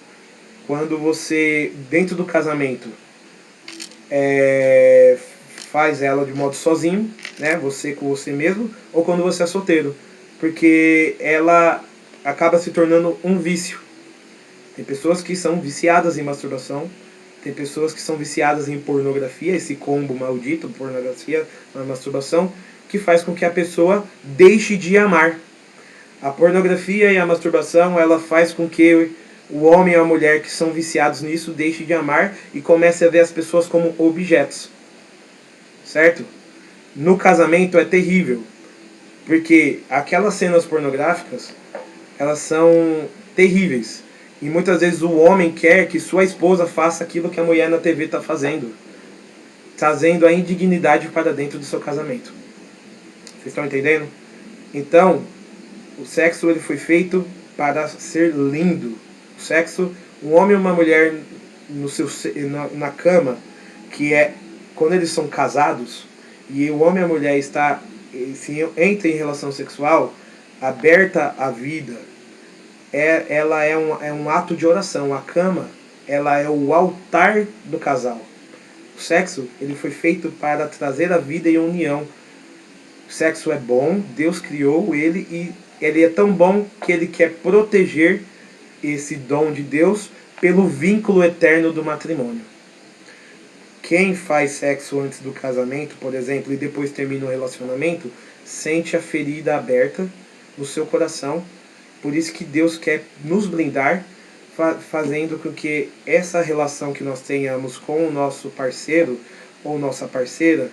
quando você, dentro do casamento, faz ela de modo sozinho, né? Você com você mesmo, ou quando você é solteiro. Porque ela acaba se tornando um vício. Tem pessoas que são viciadas em masturbação, tem pessoas que são viciadas em pornografia, esse combo maldito, pornografia, masturbação, que faz com que a pessoa deixe de amar. A pornografia e a masturbação, ela faz com que o homem e a mulher que são viciados nisso deixem de amar e comecem a ver as pessoas como objetos. Certo? No casamento é terrível, porque aquelas cenas pornográficas, elas são terríveis. E muitas vezes o homem quer que sua esposa faça aquilo que a mulher na TV está fazendo, trazendo a indignidade para dentro do seu casamento. Vocês estão entendendo? Então, o sexo ele foi feito para ser lindo. O sexo, um homem e uma mulher na cama, que é quando eles são casados, e o homem e a mulher entra em relação sexual, aberta à vida, ela é um ato de oração. A cama, ela é o altar do casal. O sexo, ele foi feito para trazer a vida e a união. O sexo é bom, Deus criou ele e ele é tão bom que ele quer proteger esse dom de Deus pelo vínculo eterno do matrimônio. Quem faz sexo antes do casamento, por exemplo, e depois termina o relacionamento, sente a ferida aberta no seu coração. Por isso que Deus quer nos blindar, fazendo com que essa relação que nós tenhamos com o nosso parceiro ou nossa parceira,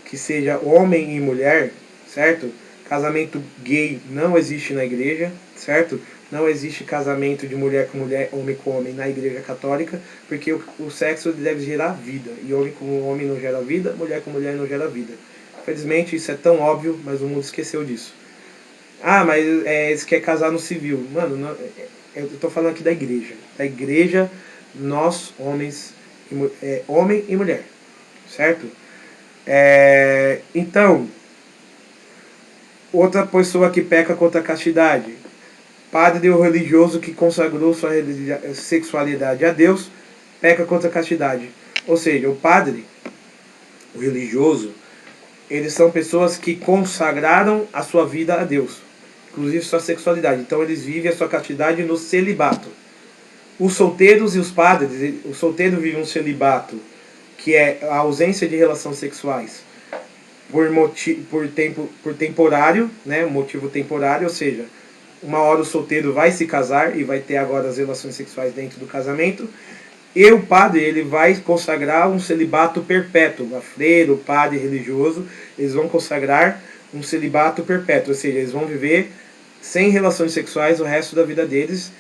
que seja homem e mulher, certo? Casamento gay não existe na igreja, certo? Não existe casamento de mulher com mulher, homem com homem na igreja católica, porque o sexo deve gerar vida. E homem com homem não gera vida, mulher com mulher não gera vida. Infelizmente isso é tão óbvio, mas o mundo esqueceu disso. Mas eles querem casar no civil. Mano, não, eu tô falando aqui da igreja. Da igreja, nós, homens, homem e mulher. Certo? Então, outra pessoa que peca contra a castidade. Padre ou religioso que consagrou sua sexualidade a Deus, peca contra a castidade. Ou seja, o padre, o religioso, eles são pessoas que consagraram a sua vida a Deus, inclusive sua sexualidade. Então eles vivem a sua castidade no celibato. Os solteiros e os padres, o solteiro vive um celibato, que é a ausência de relações sexuais por temporário, né, motivo temporário, ou seja, uma hora o solteiro vai se casar e vai ter agora as relações sexuais dentro do casamento, e o padre ele vai consagrar um celibato perpétuo. A freira, o padre religioso, eles vão consagrar um celibato perpétuo, ou seja, eles vão viver sem relações sexuais o resto da vida deles,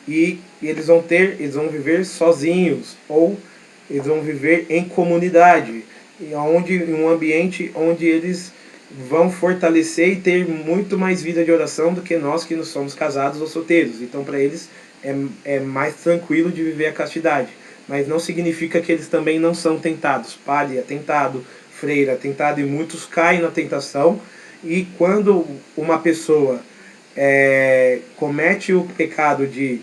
e eles vão viver sozinhos, ou eles vão viver em comunidade, em um ambiente onde eles vão fortalecer e ter muito mais vida de oração do que nós que não somos casados ou solteiros. Então para eles é mais tranquilo de viver a castidade. Mas não significa que eles também não são tentados. Padre é tentado, freira é tentado, e muitos caem na tentação. E quando uma pessoa comete o pecado de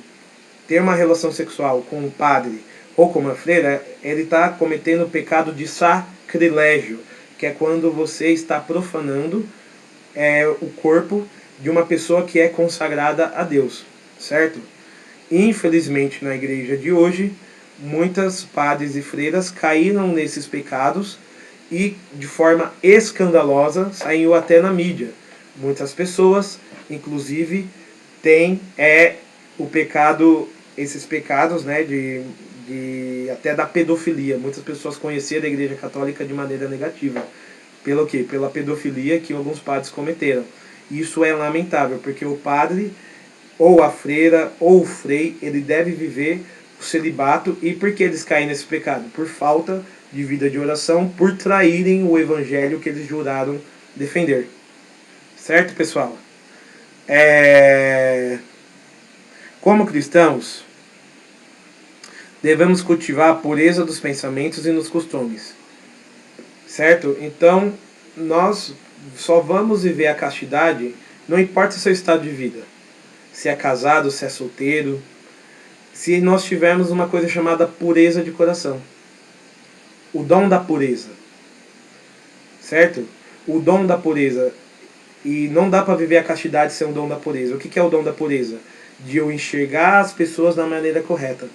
ter uma relação sexual com um padre ou com uma freira, ele está cometendo o pecado de sacrilégio, que é quando você está profanando o corpo de uma pessoa que é consagrada a Deus, certo? Infelizmente, na igreja de hoje, muitas padres e freiras caíram nesses pecados e, de forma escandalosa, saiu até na mídia. Muitas pessoas, inclusive, têm o pecado, esses pecados, né, até da pedofilia. Muitas pessoas conheceram a Igreja Católica de maneira negativa. Pelo quê? Pela pedofilia que alguns padres cometeram. Isso é lamentável, porque o padre, ou a freira, ou o frei, ele deve viver o celibato. E por que eles caem nesse pecado? Por falta de vida de oração, por traírem o evangelho que eles juraram defender. Certo, pessoal? Como cristãos, devemos cultivar a pureza dos pensamentos e nos costumes. Certo? Então, nós só vamos viver a castidade, não importa o seu estado de vida. Se é casado, se é solteiro, se nós tivermos uma coisa chamada pureza de coração. O dom da pureza. Certo? O dom da pureza. E não dá para viver a castidade sem o dom da pureza. O que é o dom da pureza? De eu enxergar as pessoas da maneira correta.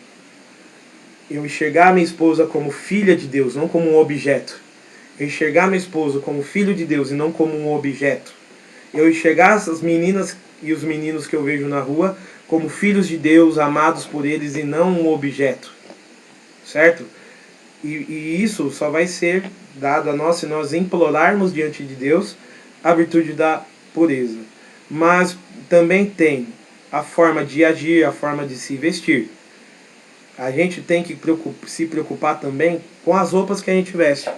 Eu enxergar a minha esposa como filha de Deus, não como um objeto. Eu enxergar minha esposa como filho de Deus e não como um objeto. Eu enxergar as meninas e os meninos que eu vejo na rua como filhos de Deus, amados por eles e não um objeto. Certo? E isso só vai ser dado a nós se nós implorarmos diante de Deus a virtude da pureza. Mas também tem a forma de agir, a forma de se vestir. A gente tem que se preocupar também com as roupas que a gente veste.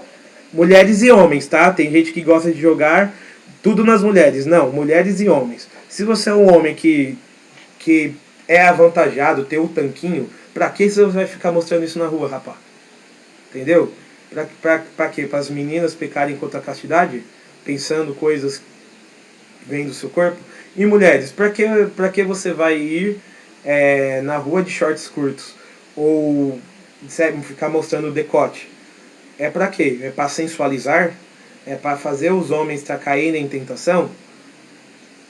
Mulheres e homens, tá? Tem gente que gosta de jogar tudo nas mulheres. Não, mulheres e homens. Se você é um homem que é avantajado, tem o tanquinho, pra que você vai ficar mostrando isso na rua, rapaz? Entendeu? Pra quê? Para as meninas pecarem contra a castidade? Pensando coisas que vêm do seu corpo? E mulheres, pra que você vai ir na rua de shorts curtos? Ou ficar mostrando o decote? É pra quê? É pra sensualizar? É pra fazer os homens caírem em tentação?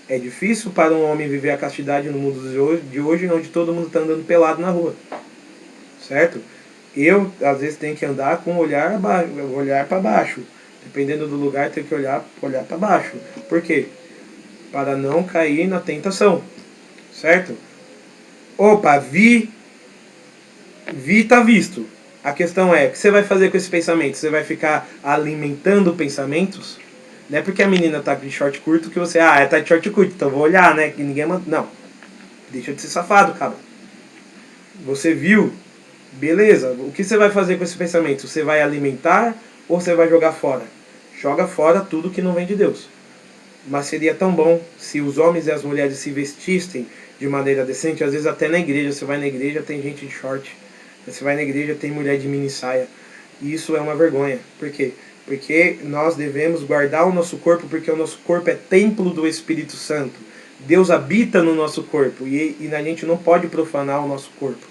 É difícil para um homem viver a castidade no mundo de hoje, onde todo mundo está andando pelado na rua. Certo? Eu, às vezes, tenho que andar com o olhar para baixo. Dependendo do lugar, tenho que olhar para baixo. Por quê? Para não cair na tentação. Certo? Opa, vi tá visto. A questão é, o que você vai fazer com esse pensamento? Você vai ficar alimentando pensamentos? Não é porque a menina tá de short curto que você, tá de short curto, então vou olhar, né? Que ninguém manda. Não. Deixa de ser safado, cara. Você viu? Beleza. O que você vai fazer com esse pensamento? Você vai alimentar ou você vai jogar fora? Joga fora tudo que não vem de Deus. Mas seria tão bom se os homens e as mulheres se vestissem de maneira decente. Às vezes até na igreja, você vai na igreja, tem gente de short. Você vai na igreja, tem mulher de mini saia. E isso é uma vergonha. Por quê? Porque nós devemos guardar o nosso corpo, porque o nosso corpo é templo do Espírito Santo. Deus habita no nosso corpo e a gente não pode profanar o nosso corpo.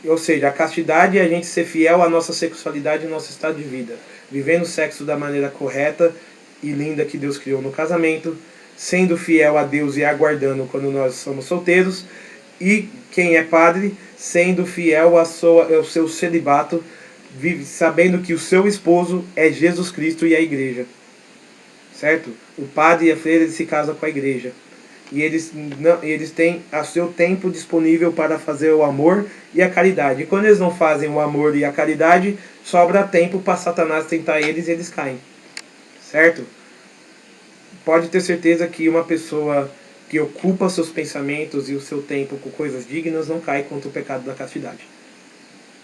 Ou seja, a castidade é a gente ser fiel à nossa sexualidade e ao nosso estado de vida. Vivendo o sexo da maneira correta e linda que Deus criou no casamento, sendo fiel a Deus e aguardando quando nós somos solteiros, e quem é padre, sendo fiel ao seu celibato, sabendo que o seu esposo é Jesus Cristo e a igreja. Certo? O padre e a freira, eles se casam com a igreja. E eles têm o seu tempo disponível para fazer o amor e a caridade. E quando eles não fazem o amor e a caridade, sobra tempo para Satanás tentar eles e eles caem. Certo? Pode ter certeza que uma pessoa que ocupa seus pensamentos e o seu tempo com coisas dignas não cai contra o pecado da castidade.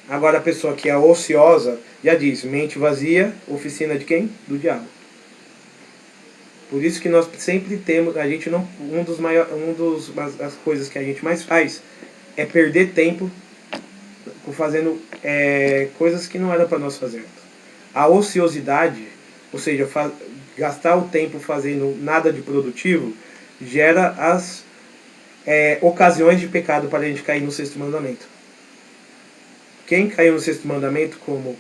Agora a pessoa que é ociosa, já diz, mente vazia, oficina de quem? Do diabo. Por isso que nós sempre temos, a gente não, as coisas que a gente mais faz é perder tempo fazendo coisas que não eram para nós fazermos. A ociosidade, ou seja, gastar o tempo fazendo nada de produtivo, gera as ocasiões de pecado para a gente cair no sexto mandamento. Quem caiu no sexto mandamento, como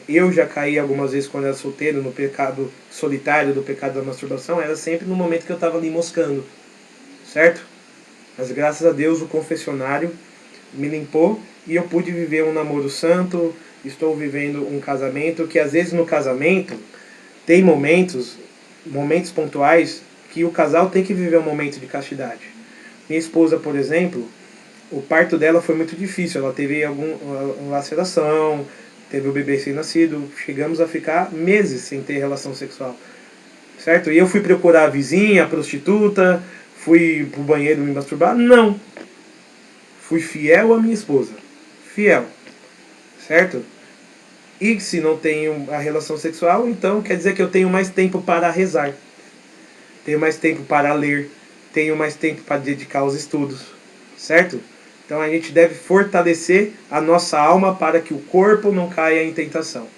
eu já caí algumas vezes quando era solteiro, no pecado solitário, do pecado da masturbação, era sempre no momento que eu estava ali moscando. Certo? Mas graças a Deus o confessionário me limpou e eu pude viver um namoro santo, estou vivendo um casamento, que às vezes no casamento tem momentos momentos pontuais que o casal tem que viver um momento de castidade. Minha esposa, por exemplo, o parto dela foi muito difícil. Ela teve alguma laceração, teve o bebê recém-nascido. Chegamos a ficar meses sem ter relação sexual. Certo? E eu fui procurar a vizinha, a prostituta, fui pro banheiro me masturbar? Não. Fui fiel à minha esposa. Fiel. Certo? E se não tenho a relação sexual, então quer dizer que eu tenho mais tempo para rezar. Tenho mais tempo para ler. Tenho mais tempo para dedicar aos estudos. Certo? Então a gente deve fortalecer a nossa alma para que o corpo não caia em tentação.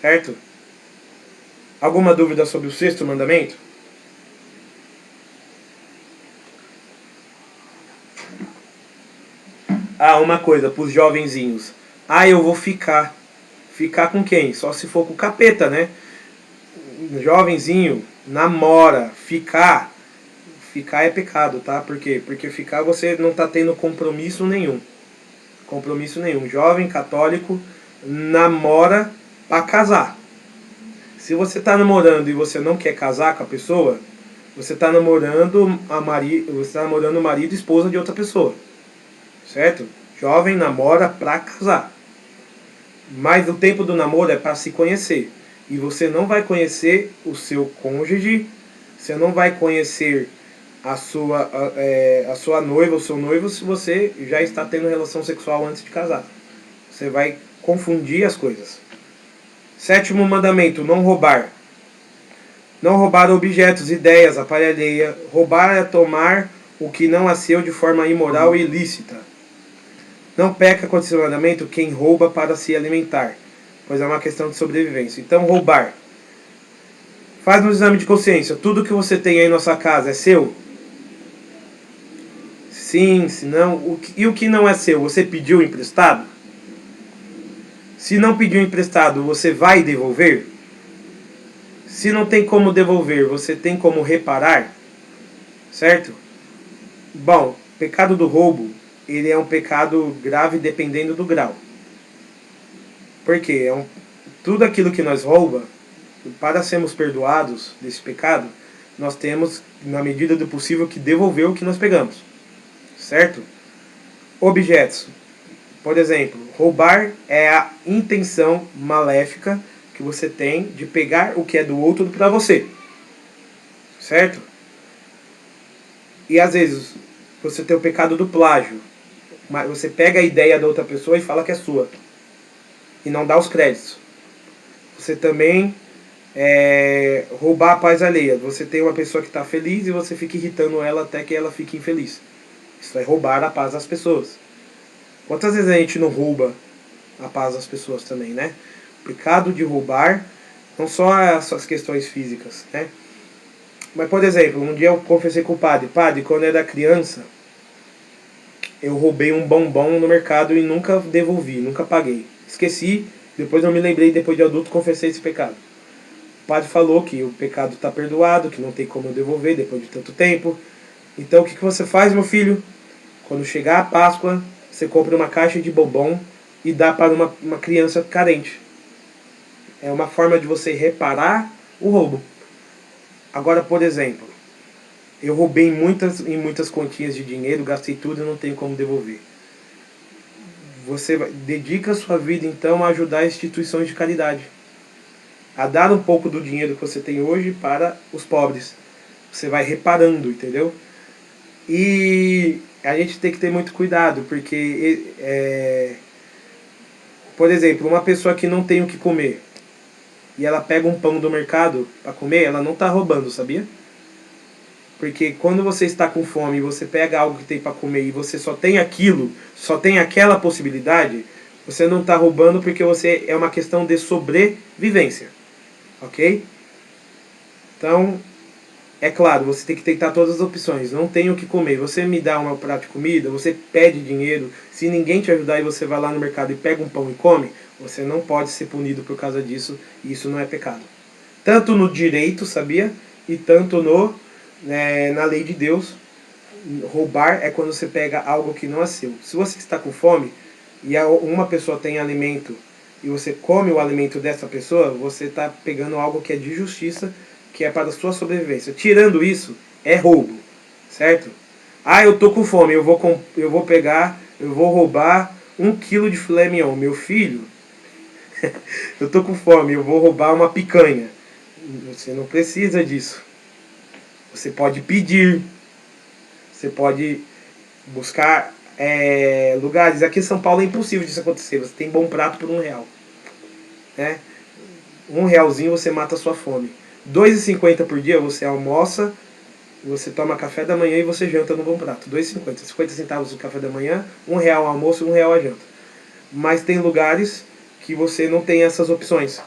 Certo? Alguma dúvida sobre o sexto mandamento? Ah, uma coisa para os jovenzinhos. Ah, eu vou ficar. Ficar com quem? Só se for com o capeta, né? Jovenzinho, namora, ficar. Ficar é pecado, tá? Por quê? Porque ficar você não está tendo compromisso nenhum. Compromisso nenhum. Jovem católico namora para casar. Se você está namorando e você não quer casar com a pessoa, você está namorando o marido e esposa de outra pessoa. Certo? Jovem namora para casar. Mas o tempo do namoro é para se conhecer. E você não vai conhecer o seu cônjuge, você não vai conhecer a sua noiva, o seu noivo, se você já está tendo relação sexual antes de casar. Você vai confundir as coisas. Sétimo mandamento, não roubar. Não roubar objetos, ideias, aparelheia. Roubar é tomar o que não é seu de forma imoral e ilícita. Não peca contra esse mandamento quem rouba para se alimentar, pois é uma questão de sobrevivência. Então, roubar. Faz um exame de consciência. Tudo que você tem aí na sua casa é seu? Sim, se não. E o que não é seu? Você pediu emprestado? Se não pediu emprestado, você vai devolver? Se não tem como devolver, você tem como reparar? Certo? Bom, pecado do roubo, ele é um pecado grave dependendo do grau. Por quê? Tudo aquilo que nós rouba, para sermos perdoados desse pecado, nós temos, na medida do possível, que devolver o que nós pegamos. Certo? Objetos. Por exemplo, roubar é a intenção maléfica que você tem de pegar o que é do outro para você. Certo? E às vezes você tem o pecado do plágio. Mas você pega a ideia da outra pessoa e fala que é sua. E não dá os créditos. Você também roubar a paz alheia. Você tem uma pessoa que está feliz e você fica irritando ela até que ela fique infeliz. Isso é roubar a paz das pessoas. Quantas vezes a gente não rouba a paz das pessoas também, né? O pecado de roubar, não só essas questões físicas, né? Mas, por exemplo, um dia eu confessei com o padre. Padre, quando eu era criança, eu roubei um bombom no mercado e nunca devolvi, nunca paguei. Esqueci, depois eu me lembrei, depois de adulto, confessei esse pecado. O padre falou que o pecado está perdoado, que não tem como eu devolver depois de tanto tempo. Então, o que você faz, meu filho? Quando chegar a Páscoa, você compra uma caixa de bombom e dá para uma criança carente. É uma forma de você reparar o roubo. Agora, por exemplo, eu roubei em muitas quantias de dinheiro, gastei tudo e não tenho como devolver. Você dedica a sua vida, então, a ajudar instituições de caridade. A dar um pouco do dinheiro que você tem hoje para os pobres. Você vai reparando, entendeu? E a gente tem que ter muito cuidado, porque, por exemplo, uma pessoa que não tem o que comer e ela pega um pão do mercado para comer, ela não está roubando, sabia? Porque quando você está com fome e você pega algo que tem para comer e você só tem aquilo, só tem aquela possibilidade, você não está roubando porque é uma questão de sobrevivência. Ok? Então, é claro, você tem que tentar todas as opções. Não tem o que comer. Você me dá um prato de comida, você pede dinheiro. Se ninguém te ajudar e você vai lá no mercado e pega um pão e come, você não pode ser punido por causa disso. E isso não é pecado. Tanto no direito, sabia? E tanto na lei de Deus. Roubar é quando você pega algo que não é seu. Se você está com fome e uma pessoa tem alimento e você come o alimento dessa pessoa, você está pegando algo que é de justiça que é para a sua sobrevivência. Tirando isso, é roubo, certo? Ah, eu tô com fome, eu vou roubar 1 quilo de filé mignon. Meu filho, eu tô com fome, eu vou roubar uma picanha. Você não precisa disso. Você pode pedir, você pode buscar lugares. Aqui em São Paulo é impossível disso acontecer. Você tem bom prato por R$ 1, né? R$ 1 você mata a sua fome. R$ 2,50 por dia você almoça, você toma café da manhã e você janta no bom prato. R$ 2,50. 50 centavos o café da manhã, R$ 1 o almoço e R$ 1 a janta. Mas tem lugares que você não tem essas opções.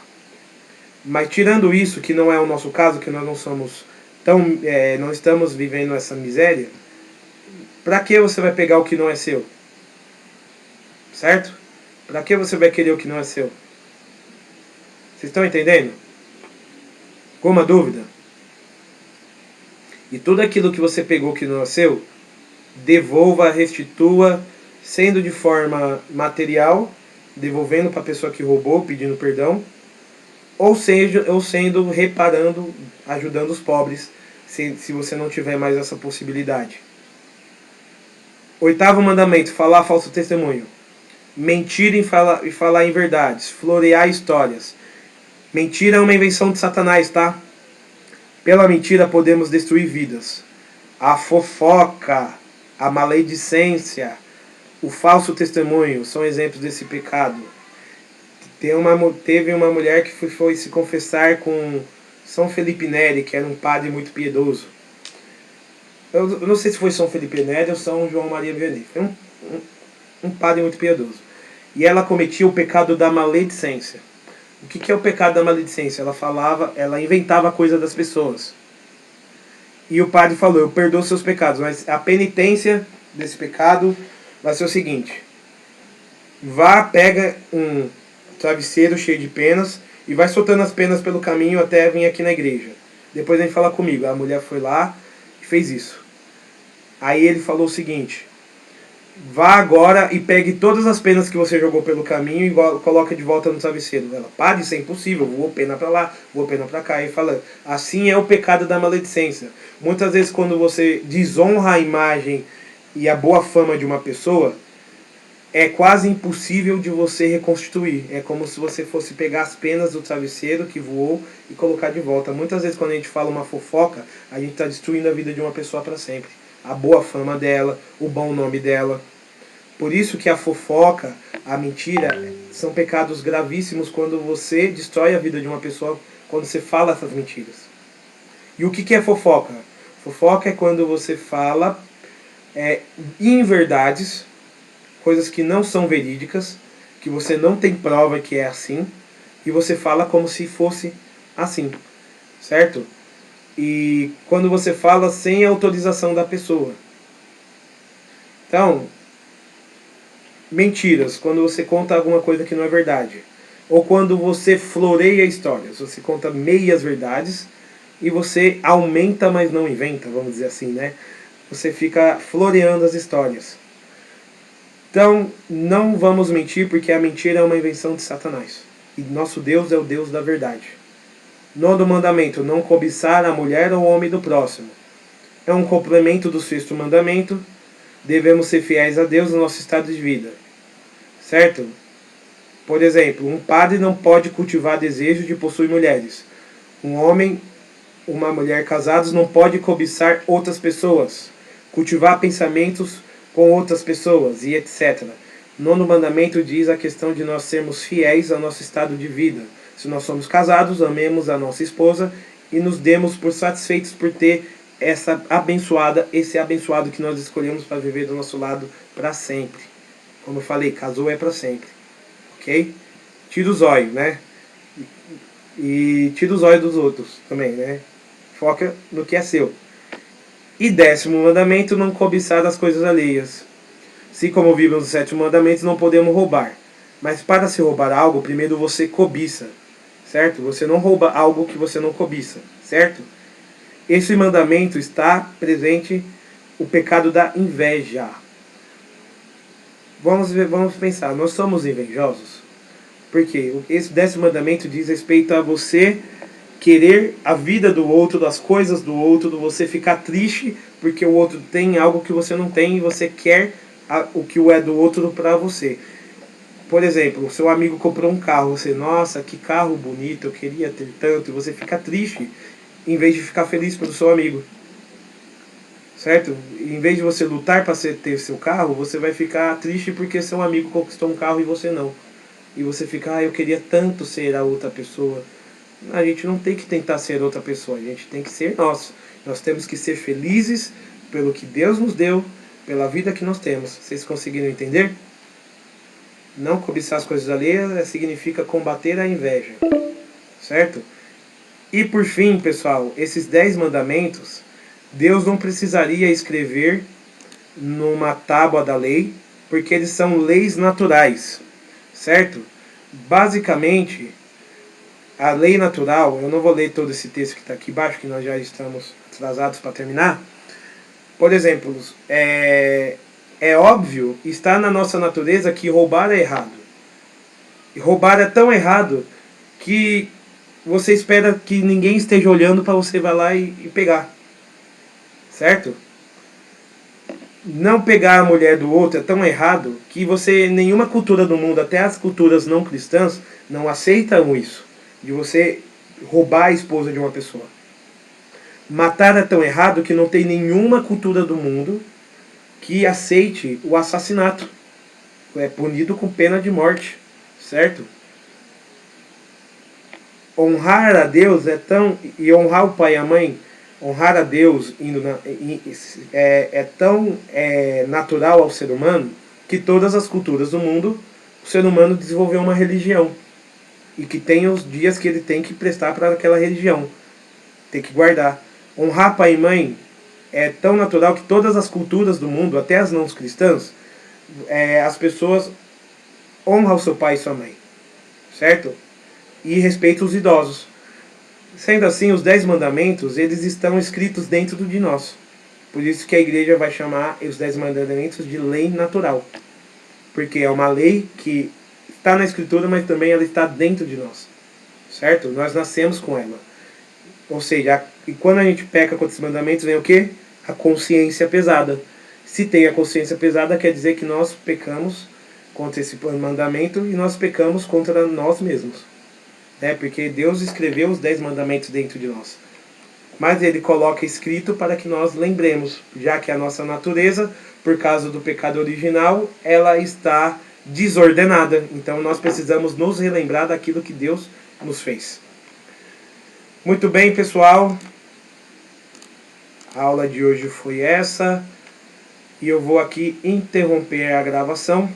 Mas tirando isso, que não é o nosso caso, que nós não somos não estamos vivendo essa miséria, para que você vai pegar o que não é seu? Certo? Para que você vai querer o que não é seu? Vocês estão entendendo? Alguma dúvida? E tudo aquilo que você pegou que não é seu, devolva, restitua, sendo de forma material, devolvendo para a pessoa que roubou, pedindo perdão, ou sendo reparando, ajudando os pobres, se você não tiver mais essa possibilidade. 8º mandamento, falar falso testemunho. Mentir e falar inverdades, florear histórias. Mentira é uma invenção de Satanás, tá? Pela mentira podemos destruir vidas. A fofoca, a maledicência, o falso testemunho são exemplos desse pecado. Teve uma mulher que foi se confessar com São Felipe Neri, que era um padre muito piedoso. Eu não sei se foi São Felipe Neri ou São João Maria Vianney. Foi um padre muito piedoso. E ela cometia o pecado da maledicência. O que é o pecado da maledicência? Ela inventava coisa das pessoas. E o padre falou, eu perdoo seus pecados, mas a penitência desse pecado vai ser o seguinte. Pega um travesseiro cheio de penas e vai soltando as penas pelo caminho até vir aqui na igreja. Depois vem falar comigo. A mulher foi lá e fez isso. Aí ele falou o seguinte, vá agora e pegue todas as penas que você jogou pelo caminho e coloca de volta no travesseiro. Ela, padre, isso é impossível, voou pena para lá, voou pena para cá. E fala, assim é o pecado da maledicência. Muitas vezes quando você desonra a imagem e a boa fama de uma pessoa, é quase impossível de você reconstituir. É como se você fosse pegar as penas do travesseiro que voou e colocar de volta. Muitas vezes quando a gente fala uma fofoca, a gente está destruindo a vida de uma pessoa para sempre. A boa fama dela, o bom nome dela. Por isso que a fofoca, a mentira, são pecados gravíssimos quando você destrói a vida de uma pessoa, quando você fala essas mentiras. E o que é fofoca? Fofoca é quando você fala inverdades, coisas que não são verídicas, que você não tem prova que é assim, e você fala como se fosse assim, certo? E quando você fala sem autorização da pessoa. Então, mentiras, quando você conta alguma coisa que não é verdade. Ou quando você floreia histórias, você conta meias verdades e você aumenta, mas não inventa, vamos dizer assim, né? Você fica floreando as histórias. Então, não vamos mentir, porque a mentira é uma invenção de Satanás. E nosso Deus é o Deus da verdade. 9º mandamento, não cobiçar a mulher ou o homem do próximo. É um complemento do 6º mandamento. Devemos ser fiéis a Deus no nosso estado de vida. Certo? Por exemplo, um padre não pode cultivar desejo de possuir mulheres. Um homem, uma mulher casados não pode cobiçar outras pessoas. Cultivar pensamentos com outras pessoas e etc. 9º mandamento diz a questão de nós sermos fiéis ao nosso estado de vida. Se nós somos casados, amemos a nossa esposa e nos demos por satisfeitos por ter esse abençoado que nós escolhemos para viver do nosso lado para sempre. Como eu falei, casou é para sempre. Ok? Tira os olhos, né? E tira os olhos dos outros também, né? Foca no que é seu. E 10º mandamento, não cobiçar as coisas alheias. Se como vimos os 7 mandamentos, não podemos roubar. Mas para se roubar algo, primeiro você cobiça. Certo? Você não rouba algo que você não cobiça. Certo? Esse mandamento está presente o pecado da inveja. Vamos pensar, nós somos invejosos? Porque esse 10º mandamento diz respeito a você querer a vida do outro, as coisas do outro, você ficar triste porque o outro tem algo que você não tem e você quer o que é do outro para você. Por exemplo, o seu amigo comprou um carro, você, nossa, que carro bonito, eu queria ter tanto, e você fica triste em vez de ficar feliz pelo seu amigo. Certo? Em vez de você lutar para ter seu carro, você vai ficar triste porque seu amigo conquistou um carro e você não. E você fica, eu queria tanto ser a outra pessoa. A gente não tem que tentar ser outra pessoa, a gente tem que ser nós. Nós temos que ser felizes pelo que Deus nos deu, pela vida que nós temos. Vocês conseguiram entender? Não cobiçar as coisas alheias significa combater a inveja. Certo? E por fim, pessoal, esses 10 mandamentos, Deus não precisaria escrever numa tábua da lei, porque eles são leis naturais. Certo? Basicamente, a lei natural, eu não vou ler todo esse texto que está aqui embaixo, que nós já estamos atrasados para terminar. Por exemplo, é óbvio, está na nossa natureza que roubar é errado. E roubar é tão errado que você espera que ninguém esteja olhando para você vai lá e pegar. Certo? Não pegar a mulher do outro é tão errado que nenhuma cultura do mundo, até as culturas não cristãs, não aceitam isso. De você roubar a esposa de uma pessoa. Matar é tão errado que não tem nenhuma cultura do mundo que aceite o assassinato. É punido com pena de morte. Certo? Honrar a Deus e honrar o pai e a mãe, honrar a Deus é tão natural ao ser humano que todas as culturas do mundo, o ser humano desenvolveu uma religião. E que tem os dias que ele tem que prestar para aquela religião. Tem que guardar. Honrar pai e mãe é tão natural que todas as culturas do mundo, até as não cristãs, as pessoas honram o seu pai e sua mãe. Certo? E respeitam os idosos. Sendo assim, os 10 mandamentos, eles estão escritos dentro de nós. Por isso que a igreja vai chamar os 10 mandamentos de lei natural. Porque é uma lei que está na escritura, mas também ela está dentro de nós. Certo? Nós nascemos com ela. Ou seja, e quando a gente peca contra esses mandamentos, vem o quê? A consciência pesada. Se tem a consciência pesada, quer dizer que nós pecamos contra esse mandamento e nós pecamos contra nós mesmos. Porque Deus escreveu os 10 mandamentos dentro de nós. Mas Ele coloca escrito para que nós lembremos, já que a nossa natureza, por causa do pecado original, ela está desordenada. Então nós precisamos nos relembrar daquilo que Deus nos fez. Muito bem, pessoal. A aula de hoje foi essa. E eu vou aqui interromper a gravação